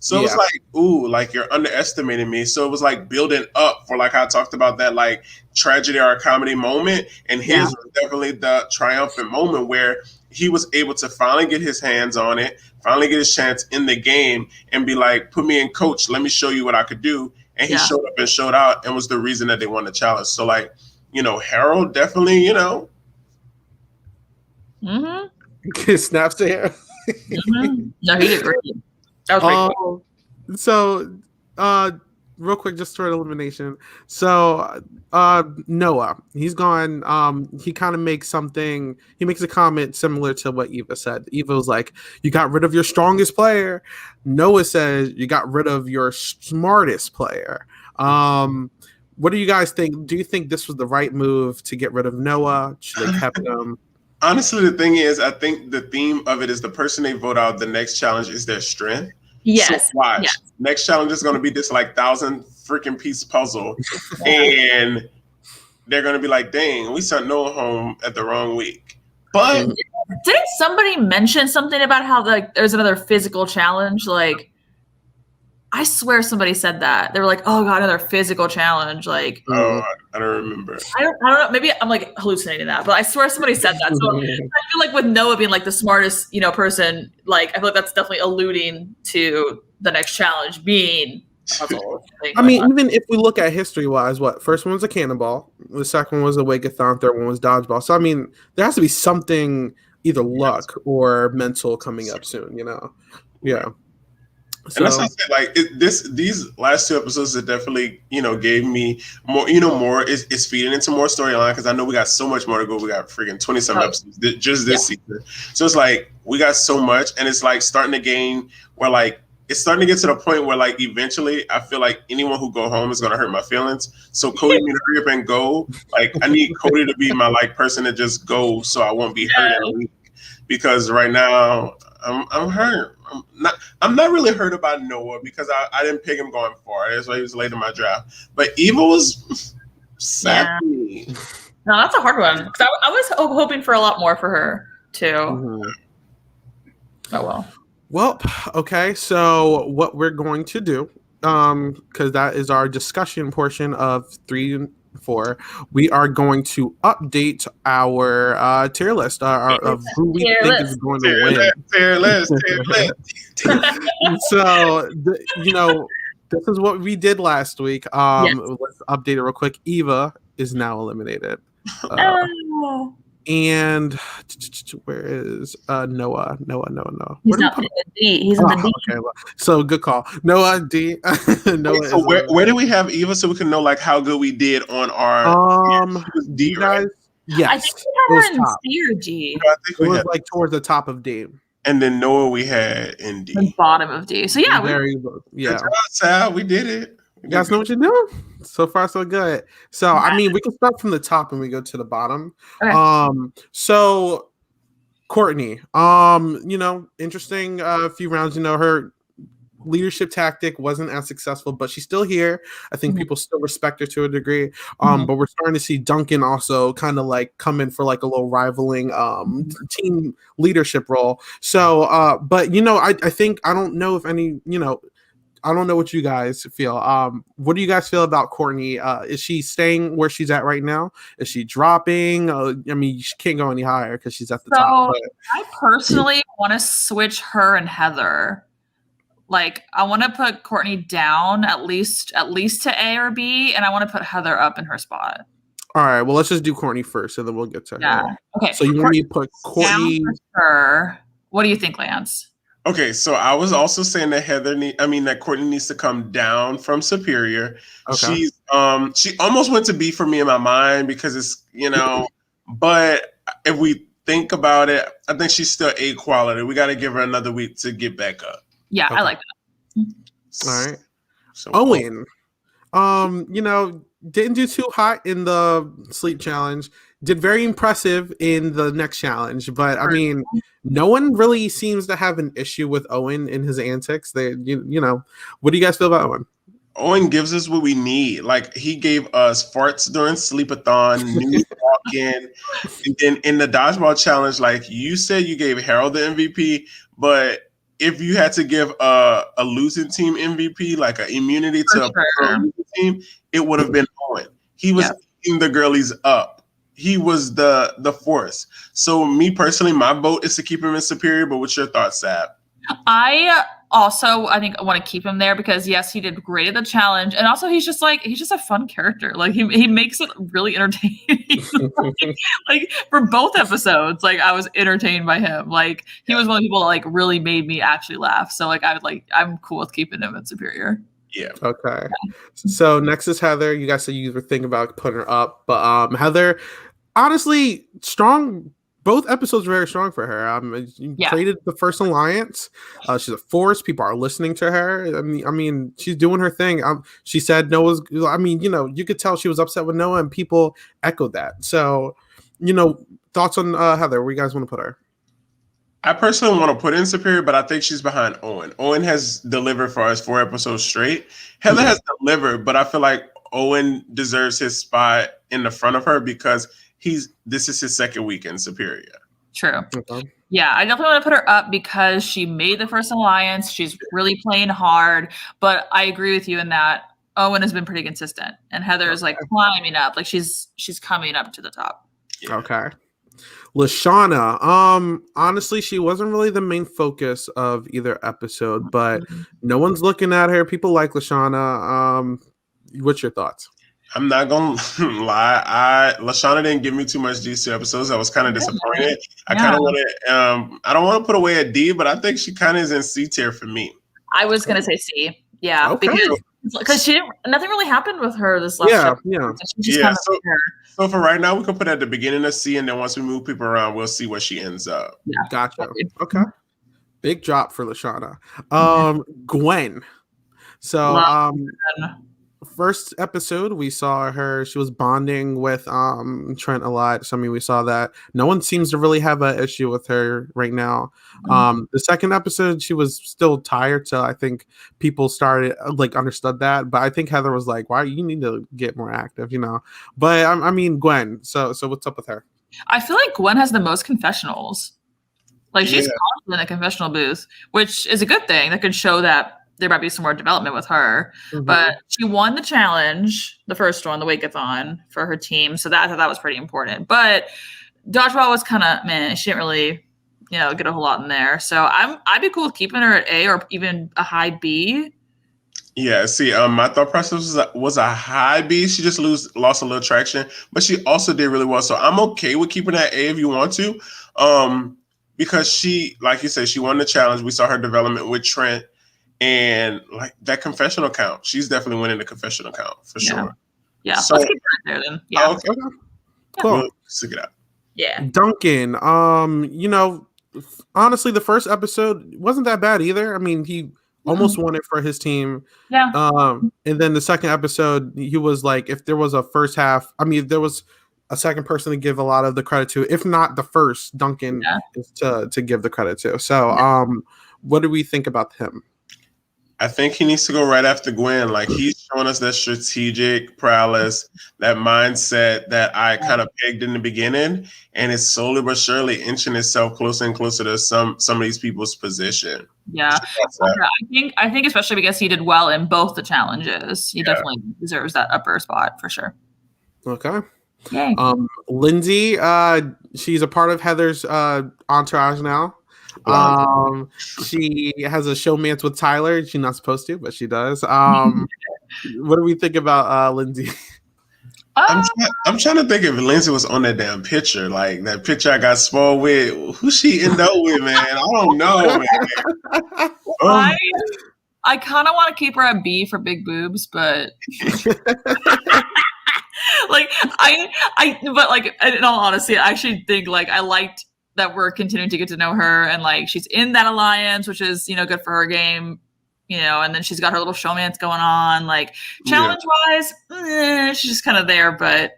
So it was like, ooh, like you're underestimating me. So it was like building up for, like I talked about, that like tragedy or a comedy moment. And his was definitely the triumphant moment where he was able to finally get his hands on it, finally get his chance in the game and be like, "Put me in, coach. Let me show you what I could do." And he showed up and showed out and was the reason that they won the challenge. So like, Harold definitely, snaps to hair. No, he did great. That was cool. So, real quick, just for elimination. So, Noah, he's gone. He kind of makes a comment similar to what Eva said. Eva was like, "You got rid of your strongest player." Noah says, "You got rid of your smartest player." What do you guys think? Do you think this was the right move to get rid of Noah? Should they kept him? Honestly, the thing is, I think the theme of it is the person they vote out the next challenge is their strength. Yes. So watch. Yes. Next challenge is going to be this like 1,000 freaking piece puzzle, and they're going to be like, "Dang, we sent Noah home at the wrong week." But didn't somebody mention something about how like there's another physical challenge? Like, I swear somebody said that. They were like, "Oh god, another physical challenge." Like, I don't remember. I don't know. Maybe I'm like hallucinating that, but I swear somebody said that. So I feel like with Noah being like the smartest, person, like I feel like that's definitely alluding to the next challenge being a puzzle. I mean, even if we look at history-wise, first one was a cannonball, the second one was a Wake-a-thon, third one was dodgeball. So I mean, there has to be something, either luck or mental, coming up soon. Yeah. And that's what I said, like these last 2 episodes that definitely, gave me more, more is feeding into more storyline, because I know we got so much more to go. We got freaking 20-some episodes just this season. So it's like we got so much, and it's like starting to gain where like it's starting to get to the point where like eventually I feel like anyone who go home is gonna hurt my feelings. So Cody need to hurry up and go. Like I need Cody to be my like person to just go, so I won't be hurt in a week. Because right now I'm hurt. I'm not really hurt about Noah because I didn't pick him going far. That's why he was late in my draft. But Eva was sad. No, that's a hard one. Because I was hoping for a lot more for her too. Oh well. Well, okay. So what we're going to do, because that is our discussion portion of 3 and 4, we are going to update our tier list of who we think is going to win. Tier list. So, this is what we did last week. Let's update it real quick. Eva is now eliminated. And where is Noah? Noah. He's not in the D. He's in the D. Okay, well, so good call. Noah, D. Noah. So where do we have Eva so we can know like how good we did on our D, guys? Yes. I think we had her in C or G. I think it was like towards the top of D. And then Noah we had in D. The bottom of D. So yeah, Good job, Sal. We did it. You guys know what you're doing? So far, so good. So, I mean, we can start from the top and we go to the bottom. Okay. So Courtney. Interesting few rounds. Her leadership tactic wasn't as successful, but she's still here. I think people still respect her to a degree. But we're starting to see Duncan also kind of like come in for like a little rivaling team leadership role. So but I think I don't know if any, I don't know what you guys feel. What do you guys feel about Courtney? Is she staying where she's at right now? Is she dropping? She can't go any higher because she's at the top. But I personally want to switch her and Heather. Like, I want to put Courtney down at least to A or B, and I want to put Heather up in her spot. All right, well, let's just do Courtney first, and then we'll get to her. Yeah. Okay. So you want me to put Courtney down for her. What do you think, Lance? Okay, so I was also saying that that Courtney needs to come down from Superior. Okay. She almost went to B for me in my mind because it's, but if we think about it, I think she's still A quality. We got to give her another week to get back up. Yeah, okay. I like that. All right. So Owen, didn't do too hot in the sleep challenge. Did very impressive in the next challenge, but no one really seems to have an issue with Owen and his antics. What do you guys feel about Owen? Owen gives us what we need. Like, he gave us farts during sleep-a-thon, new walk-in, and then in the dodgeball challenge, like you said, you gave Harold the MVP, but if you had to give a losing team MVP, like an immunity to a losing team, it would have been Owen. He was eating the girlies up. He was the force. So me personally, my vote is to keep him in Superior, but what's your thoughts, Sab? I think I want to keep him there because yes, he did great at the challenge. And also he's just a fun character. Like he makes it really entertaining. like for both episodes, like I was entertained by him. Like he was one of the people that like really made me actually laugh. So like I'm cool with keeping him in Superior. Yeah. Okay. Yeah. So next is Heather. You guys said you were thinking about putting her up, but Heather, honestly, strong. Both episodes were very strong for her. Created the first alliance. She's a force. People are listening to her. I mean, she's doing her thing. She said Noah's. You could tell she was upset with Noah, and people echoed that. So, thoughts on Heather? Where you guys want to put her? I personally want to put in Superior, but I think she's behind Owen. Owen has delivered for us 4 episodes straight. Heather has delivered, but I feel like Owen deserves his spot in the front of her because this is his second week in Superior. True. Okay. Yeah, I definitely want to put her up because she made the first alliance. She's really playing hard, but I agree with you in that Owen has been pretty consistent, and Heather is like climbing up. Like she's coming up to the top. Yeah. Okay. Lashana, honestly, she wasn't really the main focus of either episode, but no one's looking at her. People like Lashana. What's your thoughts? I'm not gonna lie. Lashana didn't give me too much these 2 episodes. I was kind of disappointed. I kind of want to. I don't want to put away a D, but I think she kind of is in C tier for me. I was gonna say C. Yeah, okay. because nothing really happened with her this last episode. So for right now, we can put her at the beginning of C, and then once we move people around, we'll see where she ends up. Yeah. Gotcha. Okay. Big drop for Lashana. Gwen. So first episode we saw her, she was bonding with Trent a lot. So we saw that no one seems to really have an issue with her right now. The second episode she was still tired, so I think people started understood that, but I think Heather was like, why you need to get more active, but Gwen, so what's up with her? I feel like Gwen has the most confessionals. She's constantly in a confessional booth, which is a good thing. That could show that there might be some more development with her. But she won the challenge, the first one, the Wake-a-thon for her team. So I thought that was pretty important. But dodgeball was kind of meh. She didn't really, get a whole lot in there. So I'd be cool with keeping her at A or even a high B. Yeah, see, my thought process was a high B. She just lost a little traction, but she also did really well. So I'm okay with keeping her at A if you want to. Because she, like you said, she won the challenge. We saw her development with Trent. And that confessional count, she's definitely winning the confessional count for sure. Yeah, so, let's keep her there then. Yeah, okay. Cool. We'll stick it out. Yeah, Duncan. Honestly, the first episode wasn't that bad either. He almost won it for his team. Yeah. And then the second episode, he was like, if there was a first half, there was a second person to give a lot of the credit to, if not the first. Duncan is to give the credit to. So, what do we think about him? I think he needs to go right after Gwen. Like, he's showing us that strategic prowess, that mindset that I kind of pegged in the beginning, and it's slowly but surely inching itself closer and closer to some of these people's position. Yeah, I think especially because he did well in both the challenges, he definitely deserves that upper spot for sure. Okay. Yay. Lindsay, she's a part of Heather's entourage now. She has a showmance with Tyler. She's not supposed to, but she does. What do we think about Lindsay? I'm trying to think if Lindsay was on that damn picture, like that picture I got spoiled with. Who she end up with, man? I don't know, man. I kind of want to keep her at B for big boobs, but like but like in all honesty, I actually think like I liked that we're continuing to get to know her, and like she's in that alliance, which is good for her game, and then she's got her little showmance going on. Like challenge wise, she's just kind of there, but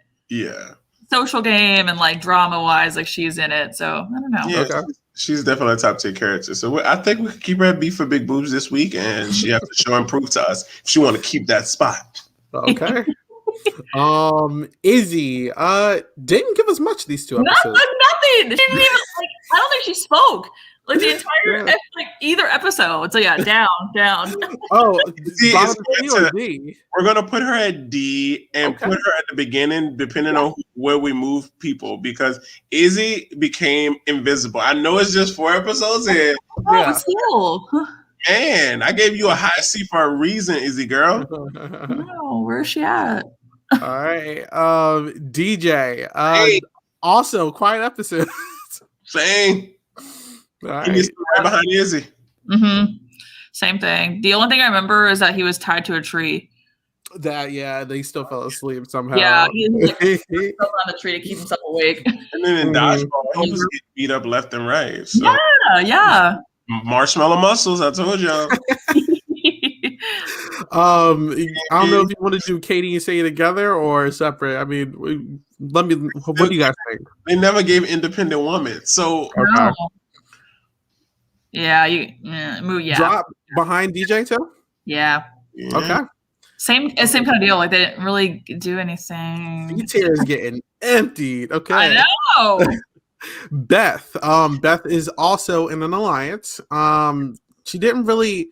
social game and like drama wise, like she's in it. So I don't know. Yeah, she's definitely a top tier character. So I think we could keep her at B for big boobs this week, and she has to show and prove to us if she want to keep that spot. Okay. Izzy didn't give us much these 2 episodes. Nothing. She didn't even I don't think she spoke like the entire like either episode. So down. Oh, D, we're gonna put her at D and put her at the beginning, depending on where we move people, because Izzy became invisible. I know it's just 4 episodes in. Still. Man, I gave you a high C for a reason, Izzy girl. No, where's she at? All right. DJ. Also quiet episode. Same. Right. He needs to be right behind Izzy. Same thing. The only thing I remember is that he was tied to a tree. They still fell asleep somehow. Yeah, he was like on the tree to keep himself awake. And then in dodgeball, he was getting beat up left and right. So. Yeah. Marshmallow muscles, I told y'all. I don't know if you want to do Katie and Sadie together or separate. I mean, what do you guys think? They never gave independent woman, so drop behind DJ too. Yeah. Okay. Same kind of deal. Like they didn't really do anything. B-tier is getting emptied. Okay. I know. Beth. Beth is also in an alliance. She didn't really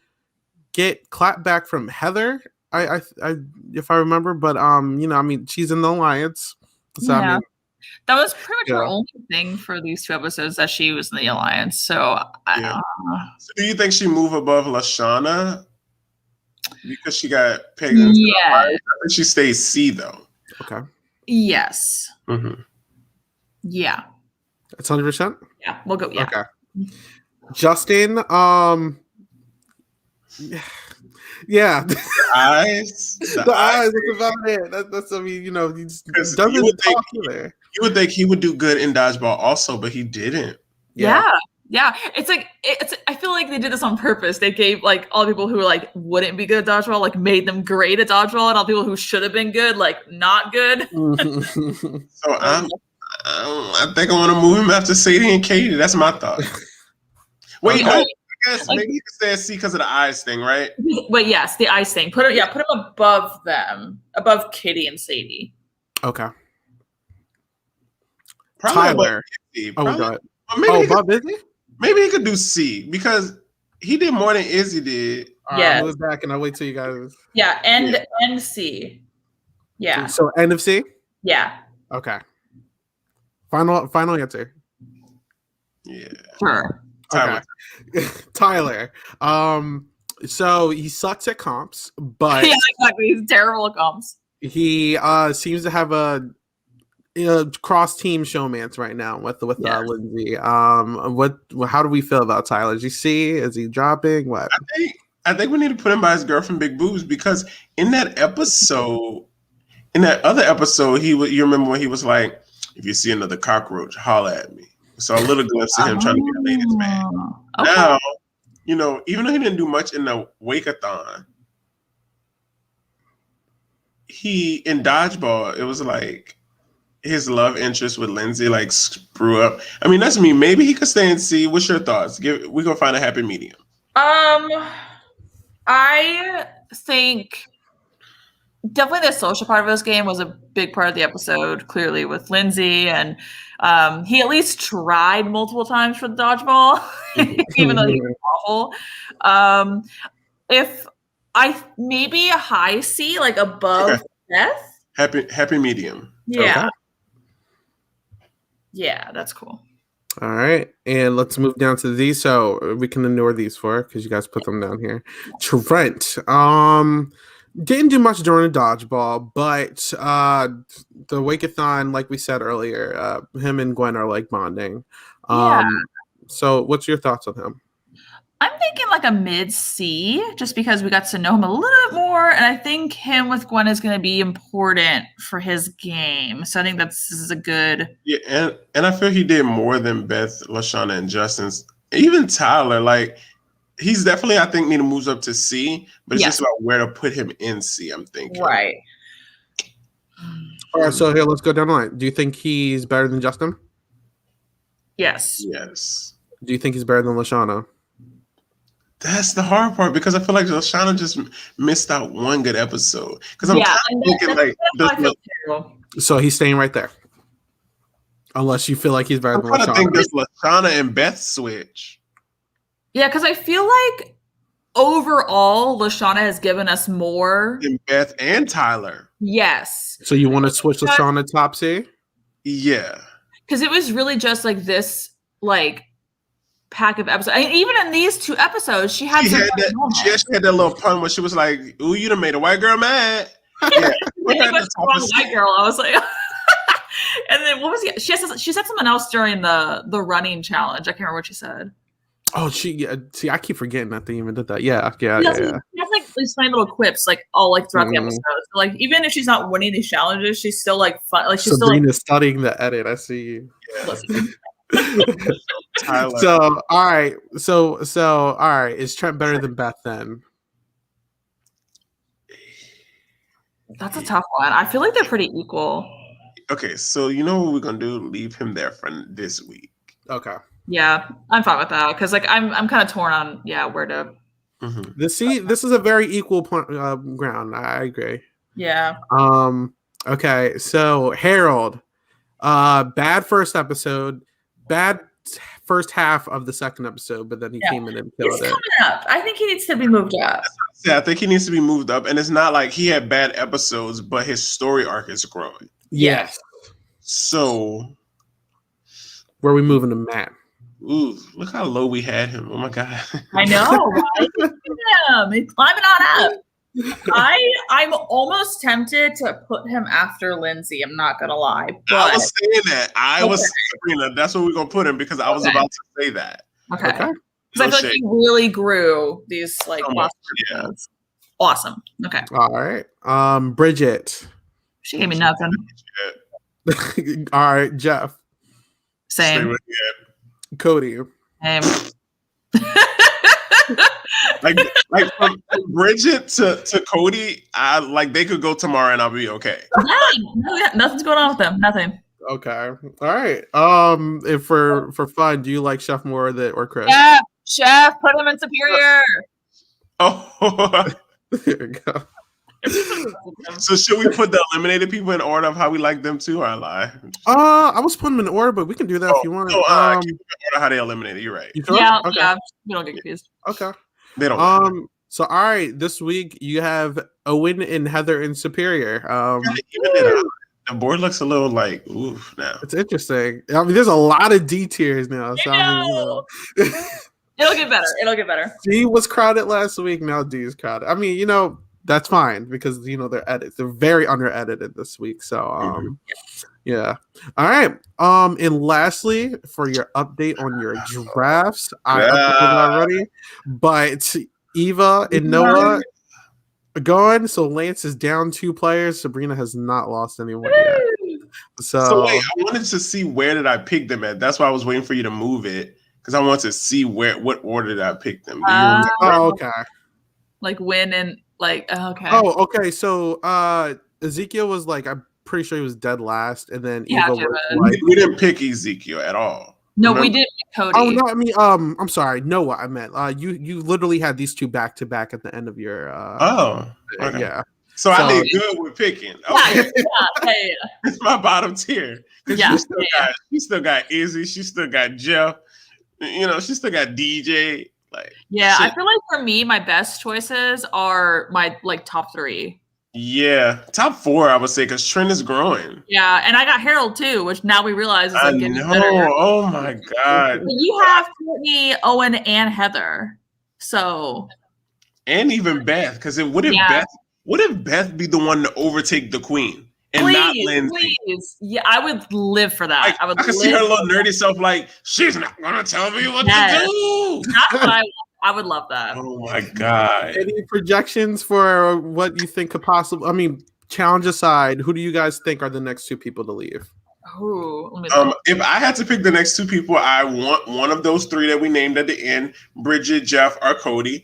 get clap back from Heather. I if I remember, but she's in the alliance. So I mean, that was pretty much her only thing for these 2 episodes, that she was in the alliance. So, so do you think she moved above Lashana because she got pegged into the alliance? I think she stays C though. Okay. Yes. Yeah. That's 100%. Yeah, we'll go. Yeah. Okay. Justin. Yeah. The eyes. The eyes. That's about it. That's I mean, he just doesn't talk there. You would think he would do good in dodgeball also, but he didn't. Yeah. It's like I feel like they did this on purpose. They gave like all the people who like wouldn't be good at dodgeball, like made them great at dodgeball, and all the people who should have been good, like not good. So I think I want to move him after Sadie and Katie. That's my thought. Wait, no. I guess maybe you could say C because of the eyes thing, right? But yes, the eyes thing. Put him above them, above Katie and Sadie. Okay. Probably Tyler. Above Izzy? Maybe he could do C because he did more than Izzy did. I'll move back and I'll wait till you guys. Yeah, and C. Yeah. So end of C? Yeah. Okay. Final answer. Yeah. Sure. Okay. Tyler. So he sucks at comps, but exactly. He's terrible at comps. He seems to have a cross team showmance right now with Lindsay. How do we feel about Tyler? Did you see? Is he dropping? What? I think we need to put him by his girlfriend Big Boobs, because in that other episode, you remember when he was like, "If you see another cockroach, holler at me." So a little glimpse of him trying to be a ladies' man. Okay. Now, even though he didn't do much in the Wake-a-thon, in dodgeball, it was like his love interest with Lindsay like screw up. I mean, that's me. Maybe he could stay in C. What's your thoughts? We gonna find a happy medium. I think definitely the social part of this game was a big part of the episode, clearly with Lindsay, and he at least tried multiple times for the dodgeball, even though he was awful. If I maybe a high C, like above Beth. Happy medium. Yeah. Okay. Yeah, that's cool. All right, and let's move down to these. So we can ignore these four because you guys put them down here. Trent, didn't do much during the dodgeball, but the Wake-a-thon, like we said earlier, him and Gwen are like bonding. So what's your thoughts on him? I'm thinking like a mid C, just because we got to know him a little bit more, and I think him with Gwen is going to be important for his game. So I think this is a good. Yeah, and I feel he did more than Beth, LaShawna, and Justin's. Even Tyler, like he's definitely, I think, need to move up to C, but it's just about where to put him in C. I'm thinking. Right. All right, so here, let's go down the line. Do you think he's better than Justin? Yes. Yes. Do you think he's better than LaShawna? That's the hard part because I feel like LaShawna just missed out one good episode. Because I'm thinking like, so he's staying right there, unless you feel like he's better than LaShawna. I think this LaShawna and Beth switch. Yeah, because I feel like overall LaShawna has given us more than Beth and Tyler. Yes. So you want to switch LaShawna top C? Yeah. Because it was really just like this, like. Pack of episodes. I mean, even in these 2 episodes, she actually had that little pun where she was like, "Ooh, you done made a white girl mad." Yeah, white girl. I was like, and then what was it? She said something else during the running challenge. I can't remember what she said. Oh, see, I keep forgetting that they even did that. Yeah. She has like these funny little quips, like all like throughout the episode. So, like even if she's not winning these challenges, she's still like fun. Like she's Sabrina's still like, studying the edit. I see you. Yeah. So all right, so all right, is Trent better than Beth then? That's a tough one. I feel like they're pretty equal. Okay, so you know what we're gonna do? Leave him there for this week. Okay. Yeah, I'm fine with that because like I'm kind of torn on where to. Mm-hmm. This is a very equal ground. I agree. Yeah. Okay, so Harold, bad first episode. Bad first half of the second episode, but then he came in and killed it. Coming up. I think he needs to be moved up. Yeah, I think he needs to be moved up. And it's not like he had bad episodes, but his story arc is growing. Yes. So where are we moving to Matt? Ooh, look how low we had him. Oh my God. I know, right? He's climbing on up. I'm almost tempted to put him after Lindsay. I'm not gonna lie. But... I was saying that. I was Sabrina. That's where we're gonna put him because I was about to say that. Okay. Because I feel like he really grew these like awesome. Okay. All right. Bridget. She gave me nothing. All right, Jeff. Same. Cody. Same. like from Bridget to Cody, I like they could go tomorrow and I'll be okay. Nothing's going on with them. Nothing. Okay. All right. If for fun, do you like Chef more or Chris? Yeah, Chef, put him in Superior. Oh. There you go. So should we put the eliminated people in order of how we like them too, or I lie? I was putting them in order, but we can do that if you want. Keep in order how they eliminated. You're right. Yeah, okay. Yeah. We don't get confused. Okay. They don't. So all right, this week you have Owen and Heather in Superior. The board looks a little like oof now. It's interesting. I mean, there's a lot of D tiers now. So It'll get better. It'll get better. D was crowded last week. Now D is crowded. I mean, that's fine because they're edits. They're very under edited this week. So yeah. All right. And lastly, for your update on your drafts, I updated already. But Eva and Noah are going. So Lance is down 2 players. Sabrina has not lost anyone yet. So wait, I wanted to see where did I pick them at. That's why I was waiting for you to move it because I want to see what order did I pick them. Okay. Like win and like okay. Oh, okay. So Ezekiel was like, I'm pretty sure he was dead last, and then Yeah, Eva Kevin. was like, We didn't pick Ezekiel at all. No, Remember? we did pick Cody. oh no, I mean, I'm sorry, Noah. I meant you literally had these two back to back at the end of your Oh, okay. yeah. So I did good with picking. Okay, Yeah. it's my bottom tier because Yeah, she still got Izzy, she still got Jeff. You know, she still got DJ. Like, Yeah, shit. I feel like for me, my best choices are my like top 3. Yeah, top 4 I would say because Trent is growing. Yeah, and I got Harold too, which now we realize is I like getting know. better. Oh my god. But you have Courtney, Owen, and Heather. So And even Beth, because wouldn't Beth be the one to overtake the queen and not Lindsay? Please. Yeah, I would live for that. Like, I could see her little nerdy self like, she's not gonna tell me what to do. That's what I would love that. Oh my god. Any projections for what you think could possibly? I mean, challenge aside, who do you guys think are the next 2 people to leave? Ooh, let me look. If I had to pick the next 2 people, I want one of those 3 that we named at the end: Bridget, Jeff, or Cody.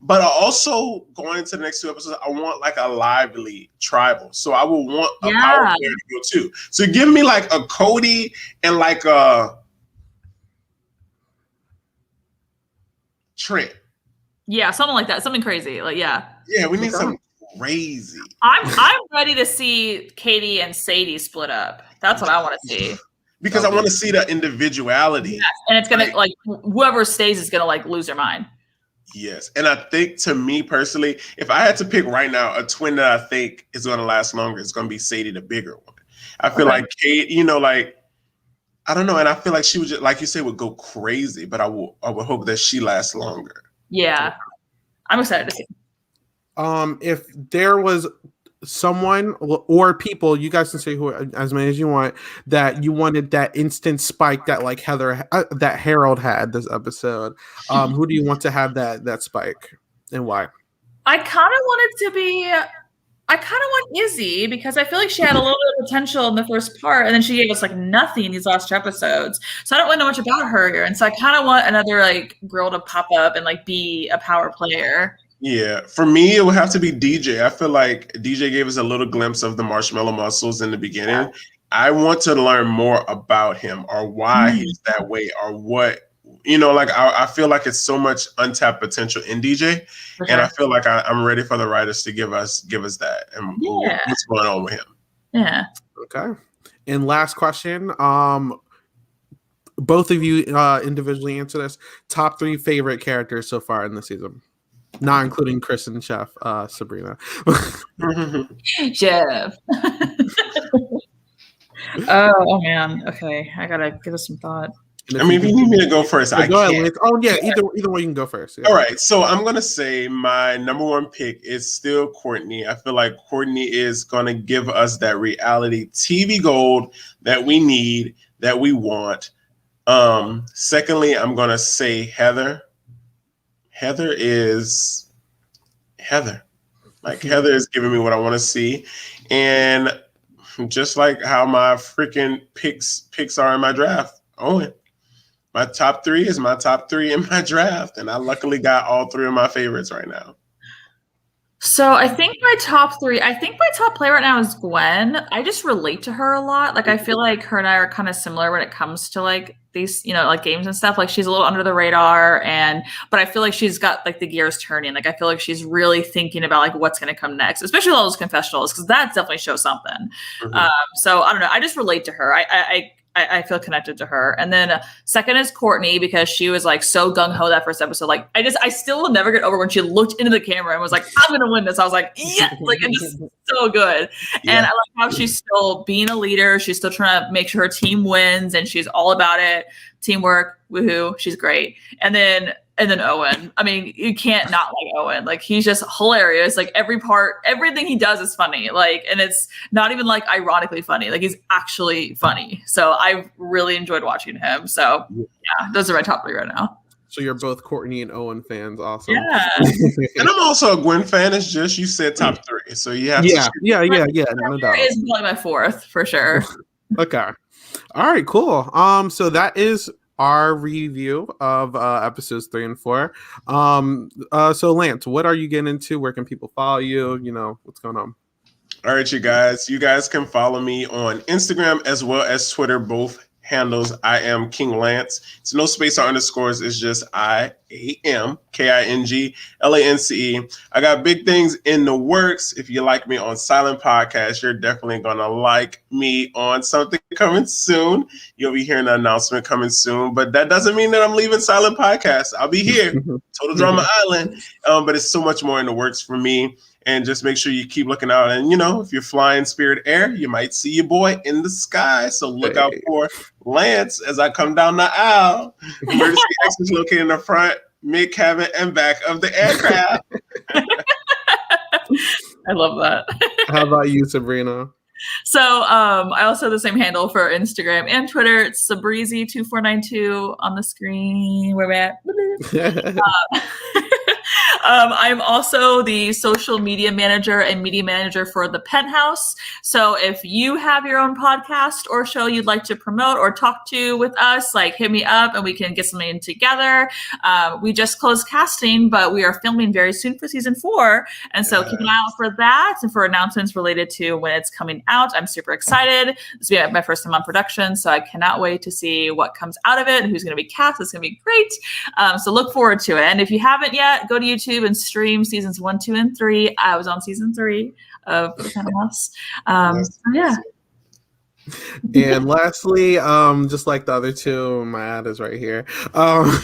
But also going into the next 2 episodes, I want like a lively tribal. So I would want a power player to go too. So give me like a Cody and like a Trent. Yeah, something like that. Something crazy. Like, yeah. Yeah, we need something crazy. I'm ready to see Katie and Sadie split up. That's what I want to see. Because I want to see the individuality. Yes. And it's gonna like whoever stays is gonna like lose their mind. Yes. And I think, to me personally, if I had to pick right now a twin that I think is going to last longer, it's going to be Sadie, the bigger one. I feel like Kate, like, I don't know. And I feel like she would just, like you say, would go crazy, but I would hope that she lasts longer. Yeah. I'm excited to see. If there was someone or people, you guys can say who as many as you want, that you wanted that instant spike that like that Harold had this episode, who do you want to have that spike and why? I kind of want Izzy because I feel like she had a little bit of potential in the first part, and then she gave us like nothing in these last 2 episodes. So I don't really know much about her here, and so I kind of want another like girl to pop up and like be a power player. Yeah, for me, it would have to be DJ. I feel like DJ gave us a little glimpse of the marshmallow muscles in the beginning. Yeah. I want to learn more about him or why he's that way or what, like I feel like it's so much untapped potential in DJ. Okay. And I feel like I'm ready for the writers to give us that and what's going on with him. Yeah. Okay. And last question, both of you individually answer this. Top 3 favorite characters so far in the season. Not including Chris and Chef Sabrina. Jeff. Oh man. Okay, I gotta give us some thought. I mean, if you need me to go first, I can. Oh yeah, either way you can go first. Yeah. All right, so I'm gonna say my number 1 pick is still Courtney. I feel like Courtney is gonna give us that reality TV gold that we need, that we want. Secondly, I'm gonna say Heather. Heather is Heather. Like Heather is giving me what I want to see. And just like how my freaking picks are in my draft, Owen. My top 3 is my top 3 in my draft. And I luckily got all 3 of my favorites right now. So I think my top play right now is Gwen. I just relate to her a lot. Like I feel like her and I are kind of similar when it comes to like these, like games and stuff. Like she's a little under the radar but I feel like she's got like the gears turning. Like I feel like she's really thinking about like what's going to come next, especially all those confessionals, because that definitely shows something. Mm-hmm. So I don't know. I just relate to her. I feel connected to her. And then second is Courtney, because she was like so gung-ho that first episode. Like I still will never get over when she looked into the camera and was like, I'm going to win this. I was like, yeah, like it's just so good. Yeah. And I like how she's still being a leader. She's still trying to make sure her team wins and she's all about it. Teamwork, woohoo. She's great. And then Owen. I mean, you can't not like Owen. Like he's just hilarious. Like everything he does is funny. Like, and it's not even like ironically funny. Like he's actually funny. So I really enjoyed watching him. So yeah, those are my top 3 right now. So you're both Courtney and Owen fans, awesome. Yeah. And I'm also a Gwen fan. It's just you said top 3, so you have to. Yeah. No doubt. Is probably my 4th for sure. Okay. All right. Cool. So that is our review of episodes 3 and 4. So Lance, what are you getting into? Where can people follow you? What's going on? All right, you guys. You guys can follow me on Instagram as well as Twitter, both handles. I am King Lance. It's no space or underscores. It's just IAMKINGLANCE. I got big things in the works. If you like me on Silent Podcast, you're definitely going to like me on something coming soon. You'll be hearing an announcement coming soon, but that doesn't mean that I'm leaving Silent Podcast. I'll be here, Total Drama Island, but it's so much more in the works for me. And just make sure you keep looking out. And, if you're flying Spirit Air, you might see your boy in the sky. So look out for Lance as I come down the aisle. Emergency exits located in the front, mid cabin, and back of the aircraft. I love that. How about you, Sabrina? So I also have the same handle for Instagram and Twitter. It's Sabrizi2492 on the screen. Where we're at. I'm also the social media manager and media manager for the Penthouse. So if you have your own podcast or show you'd like to promote or talk to with us, hit me up and we can get something together. We just closed casting, but we are filming very soon for season 4. And so keep an eye out for that and for announcements related to when it's coming out. I'm super excited. This will be my first time on production, so I cannot wait to see what comes out of it and who's going to be cast. It's going to be great. So look forward to it. And if you haven't yet, go to YouTube and stream seasons 1, 2, and 3. I was on season 3 of The Penthouse. Yeah. And lastly, just like the other two, my ad is right here.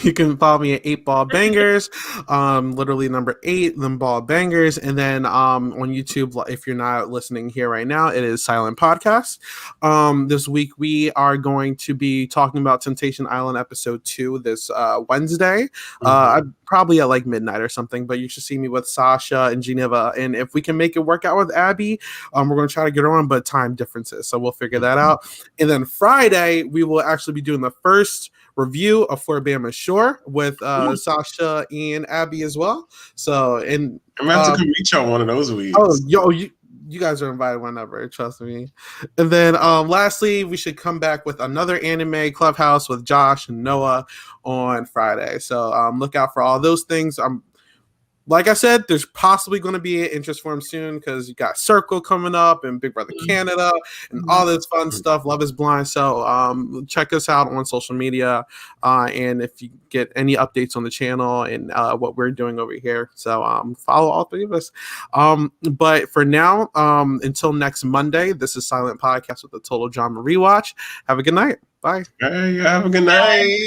You can follow me at 8 Ball Bangers, literally number 8, then Ball Bangers, and then on YouTube, if you're not listening here right now, it is Silent Podcast. This week we are going to be talking about Temptation Island episode 2 this Wednesday. Probably at midnight or something, but you should see me with Sasha and Geneva, and if we can make it work out with Abby, we're going to try to get her on, but time differences, so we'll figure that out. And then Friday we will actually be doing the first review of Floribama Shore with Sasha and Abby as well. So, and I'm going to have to come meet y'all one of those weeks. Oh, you guys are invited whenever, trust me. And then lastly, we should come back with another anime clubhouse with Josh and Noah on Friday. So look out for all those things. Like I said, there's possibly going to be an interest for him soon because you got Circle coming up and Big Brother Canada and all this fun stuff. Love is Blind. So check us out on social media. And if you get any updates on the channel and what we're doing over here. So follow all 3 of us. But for now, until next Monday, this is Silent Podcast with the Total Drama Rewatch. Have a good night. Bye. Hey, have a good night.